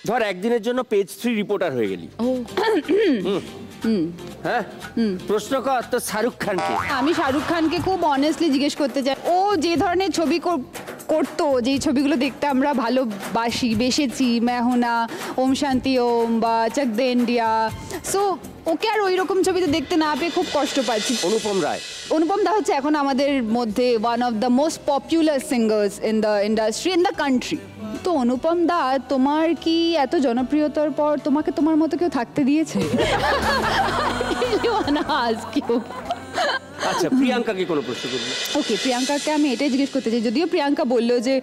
C: ধর একদিনের জন্য পেজ 3 রিপোর্টার হয়ে গেলি।
A: ও
C: হ্যাঁ, প্রশ্ন কর তো শাহরুখ খানকে।
E: আমি শাহরুখ খানকে খুব অনেস্টলি জিজ্ঞেস করতে চাই, ও যে ধরনের ছবি করতো, যেই ছবিগুলো দেখতে আমরা ভালোবাসি, বেসেছি, মেহনা, ওম শান্তি ওম বা চক দে ইন্ডিয়া, সো ওকে আর ওই রকম ছবিতে দেখতে না পেয়ে খুব কষ্ট পাচ্ছি।
C: অনুপম রায়।
E: অনুপম দা হচ্ছে এখন আমাদের মধ্যে one of the most popular singers in the industry, in the country. তো অনুপম দা, তোমার কি এত জনপ্রিয়তার পর তোমাকে তোমার মতো কেউ থাকতে দিয়েছে?
C: আচ্ছা প্রিয়াঙ্কাকে কোনো প্রশ্ন করবি?
E: ওকে, প্রিয়াঙ্কাকে আমি এটাই জিজ্ঞেস করতে চাই, যদিও প্রিয়াঙ্কা বললো যে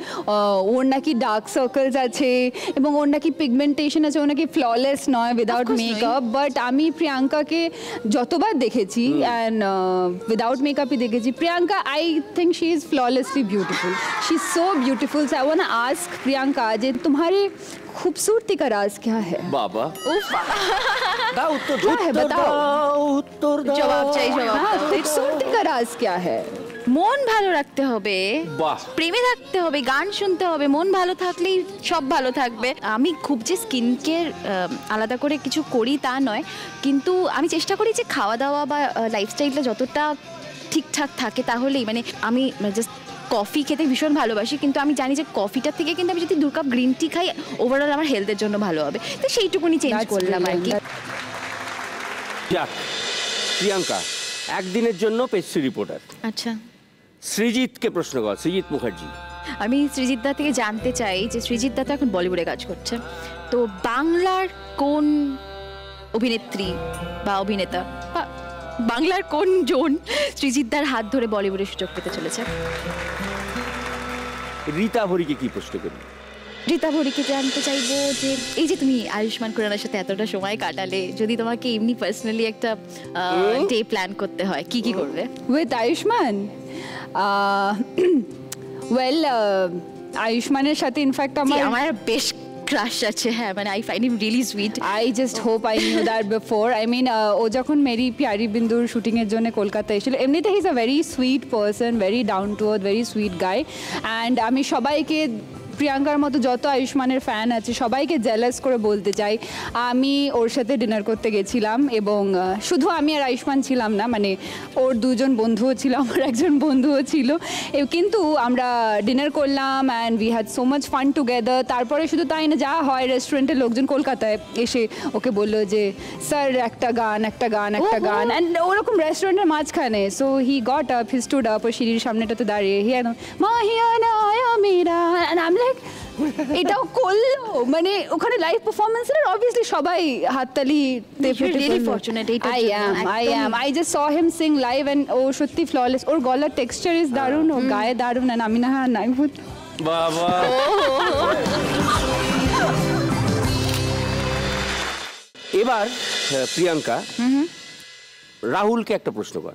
E: ওর নাকি ডার্ক সার্কেলস আছে এবং ওর নাকি পিগমেন্টেশন আছে, ও নাকি ফ্ললেস নয় উইদাউট
A: course নয়।
E: মেকআপ, বাট আমি প্রিয়াঙ্কাকে যতবার দেখেছি অ্যান্ড উইদাউট মেকআপই দেখেছি, Priyanka I think she is flawlessly beautiful, she is so beautiful. So I want to ask Priyanka जे तुम्हारी खूबसूरती का राज क्या है?
C: বাবা
A: উফ,
C: দাও উত্তর,
E: क्या है
C: উত্তর
E: बताओ?
C: দাও, উত্তর দাও।
A: জবাব চাই, জবাব।
E: हाँ, खूबसूरती का राज क्या है?
A: মন ভালো রাখতে হবে,
C: বাহ।
A: প্রেমে থাকতে হবে, গান শুনতে হবে, মন ভালো থাকলেই সব ভালো থাকবে। আমি খুব যে স্কিন কেয়ার আলাদা করে কিছু করি তা নয়, কিন্তু আমি চেষ্টা করি যে খাওয়া দাওয়া বা লাইফস্টাইলটা যতটা ঠিকঠাক থাকে তাহলেই, মানে আমি জাস্ট কফি খেতে ভীষণ ভালোবাসি, কিন্তু আমি জানি যে কফিটার থেকে কিন্তু আমি যদি 2 কাপ গ্রিন টি খাই ওভারঅল আমার হেলথের জন্য ভালো হবে, তো সেইটুকুনি চেঞ্জ
E: That's
A: করলাম আর কি।
E: brilliant.
C: যাক, প্রিয়াঙ্কা একদিনের জন্য পেজ 3 রিপোর্টার।
A: আচ্ছা,
C: সৃজিতকে প্রশ্ন কর, সৃজিত মুখার্জি।
A: আমি সৃজিত দা থেকে জানতে চাই যে সৃজিত দা তো এখন বলিউডে কাজ করছে, তো বাংলার কোন অভিনেত্রী বা অভিনেতা বা বাংলার কোন জন সৃজিত দার হাত ধরে বলিউডে সুযোগ পেতে চলেছে?
C: রীতা ভরিকে কি প্রশ্ন করবি?
A: রীতা ভরিকে জানতে চাইবো যে এই যে তুমি আয়ুষ্মান খুরানার সাথে এতটা সময় কাটালে, যদি তোমাকে এমনি পার্সোনালি একটা ডে প্ল্যান করতে হয়, কি কি করবে?
E: With Ayushman? Well, আয়ুষ্মানের সাথে ইনফ্যাক্ট
A: আমার বেশ ক্রাশ আছে, হ্যাঁ, মানে I find him really sweet.
E: I just hope I knew that before. I mean, ও যখন মেরি প্যারি বিন্দুর শুটিংয়ের জন্য কলকাতা এসেছিল, এমনিতে he is a very sweet person, very down to earth, very sweet guy. And আমি সবাইকে, প্রিয়াঙ্কার মতো যত আয়ুষ্মানের ফ্যান আছে সবাইকে জেলাস করে বলতে চাই, আমি ওর সাথে ডিনার করতে গেছিলাম এবং শুধু আমি আর আয়ুষ্মান ছিলাম না, মানে ওর 2 জন বন্ধুও ছিল, আমার একজন বন্ধুও ছিল, কিন্তু আমরা ডিনার করলাম and we had so much fun together. তারপরে শুধু তাই না, যা হয় রেস্টুরেন্টের লোকজন কলকাতায় এসে ওকে বললো যে স্যার একটা গান অ্যান্ড ওরকম রেস্টুরেন্টের মাঝখানে, so he got up, he stood up, ও সিঁড়ির সামনেটাতে দাঁড়িয়ে হি মাহিয়ানা মেরা, অ্যান্ড আই এম লাইক এটাও করলো, মানে ওখানে লাইভ পারফরমেন্সের অবভিয়াসলি সবাই হাততালি
A: really fortunate এইটার জন্য,
E: I just saw him sing live and ও সত্যি ফ্ললেস, ওর গলার টেক্সচার ইজ দারুণ, ও গায়ে দারুণ, and আমি না নাই
C: বাবা। এবার প্রিয়াঙ্কা রাহুলকে একটা প্রশ্ন কর।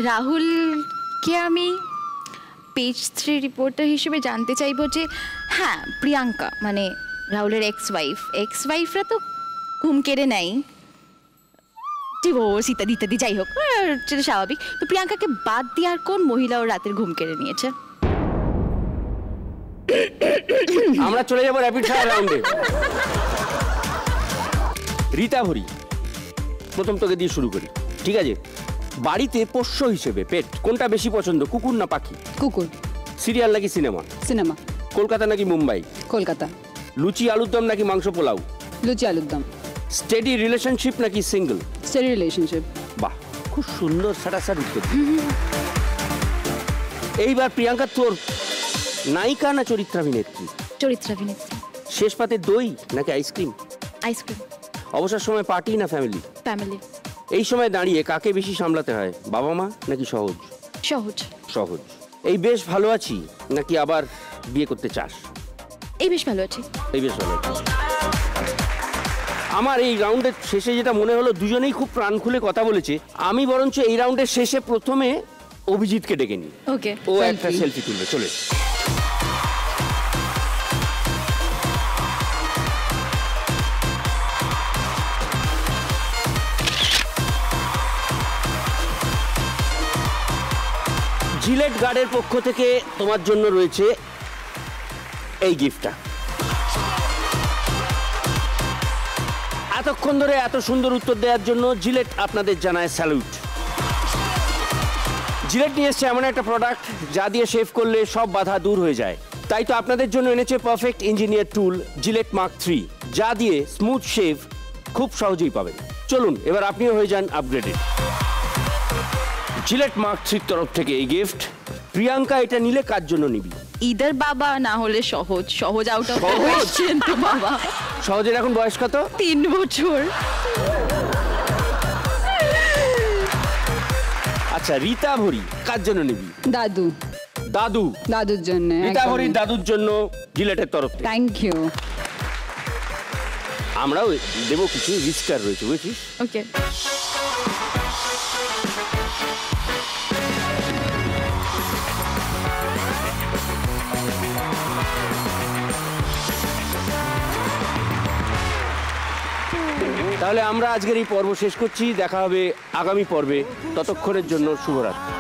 A: রাহুলকে আমি পেজ 3 রিপোর্টার হিসেবে জানতে চাইবো যে হ্যাঁ, প্রিয়াঙ্কা মানে রাহুলের এক্স ওয়াইফরা তো ঘুম কেড়ে নেয়, ডিভোর্স ইত্যাদি ইত্যাদি, যাই হোক সেটা স্বাভাবিক। তো প্রিয়াঙ্কাকে বাদ দিয়ে আর কোন মহিলা ওর রাতের ঘুম কেড়ে নিয়েছে?
C: আমরা চলে যাবো র্যাপিড ফায়ার রাউন্ডে। রীতা ভরি, প্রথম তোকে দিয়ে শুরু করি, ঠিক আছে? বাড়িতে পোষ্য হিসেবে পেট কোনটা বেশি পছন্দ, কুকুর না পাখি?
E: কুকুর।
C: সিরিয়াল নাকি সিনেমা?
E: সিনেমা।
C: কলকাতা নাকি মুম্বাই?
E: কলকাতা।
C: লুচি আলুর দম নাকি মাংস পোলাও?
E: লুচি আলুর দম।
C: স্টেডি রিলেশনশিপ নাকি সিঙ্গেল?
E: Steady relationship.
C: বাহ, খুব সুন্দর সাটাসাট উত্তর। এইবার প্রিয়াঙ্কা, তোর নায়িকা না চরিত্রাভিনেত্রী?
A: চরিত্রাভিনেত্রী।
C: শেষ পাতে দই নাকি আইসক্রিম?
A: আইসক্রিম।
C: অবসর সময় পার্টি না ফ্যামিলি?
A: ফ্যামিলি।
C: এই সময় দাঁড়িয়ে কাকে বেশি সামলাতে হয়, বাবা মা নাকি সহজ?
A: সহজ।
C: সহজ। এই বেশ ভালো আছি নাকি আবার বিয়ে করতে চাস?
A: এই বেশ ভালো আছি।
C: এই বেশ ভালো আছি। আমার এই রাউন্ডের শেষে যেটা মনে হলো, দুজনেই খুব প্রাণ খুলে কথা বলেছে। আমি বরঞ্চ এই রাউন্ডের শেষে প্রথমে অভিজিৎকে ডেকে নিই।
A: ওকে।
C: ও একটা সেলফি তুলবে, চলে। জিলেট গার্ডের পক্ষ থেকে তোমার জন্য রয়েছে এই গিফটটা। এতক্ষণ ধরে এত সুন্দর উত্তর দেওয়ার জন্য জিলেট আপনাদের জানায় স্যালুট। জিলেট নিয়ে এসছে এমন একটা প্রোডাক্ট যা দিয়ে শেভ করলে সব বাধা দূর হয়ে যায়। তাই তো আপনাদের জন্য এনেছে পারফেক্ট ইঞ্জিনিয়ার টুল জিলেট মার্ক 3, যা দিয়ে স্মুথ শেভ খুব সহজেই পাবেন। চলুন এবার আপনিও হয়ে যান আপগ্রেডেড। জিলেট মার্ক 3 তরফ থেকে এই গিফট। প্রিয়াঙ্কা, এটা নিলে কার জন্য নিবি?
A: ইদার বাবা না হলে সহজ। সহজ আউট অফ
C: সহজ?
A: কোয়েশ্চেন তো বাবা।
C: সহজের এখন বয়স কত?
A: 3 বছর।
C: আচ্ছা, রীতা ভরি কার জন্য নিবি?
E: দাদু।
C: দাদু।
E: দাদুর জন্য।
C: রীতা ভরির দাদুর জন্য জিলেটের তরফ থেকে।
E: Thank you.
C: আমরাও দেবো কিছু, রিস্টার রয়েছে, বুঝছিস?
A: ওকে।
C: তাহলে আমরা আজকের এই পর্ব শেষ করছি। দেখা হবে আগামী পর্বে। ততক্ষণের জন্য শুভরাত্রি।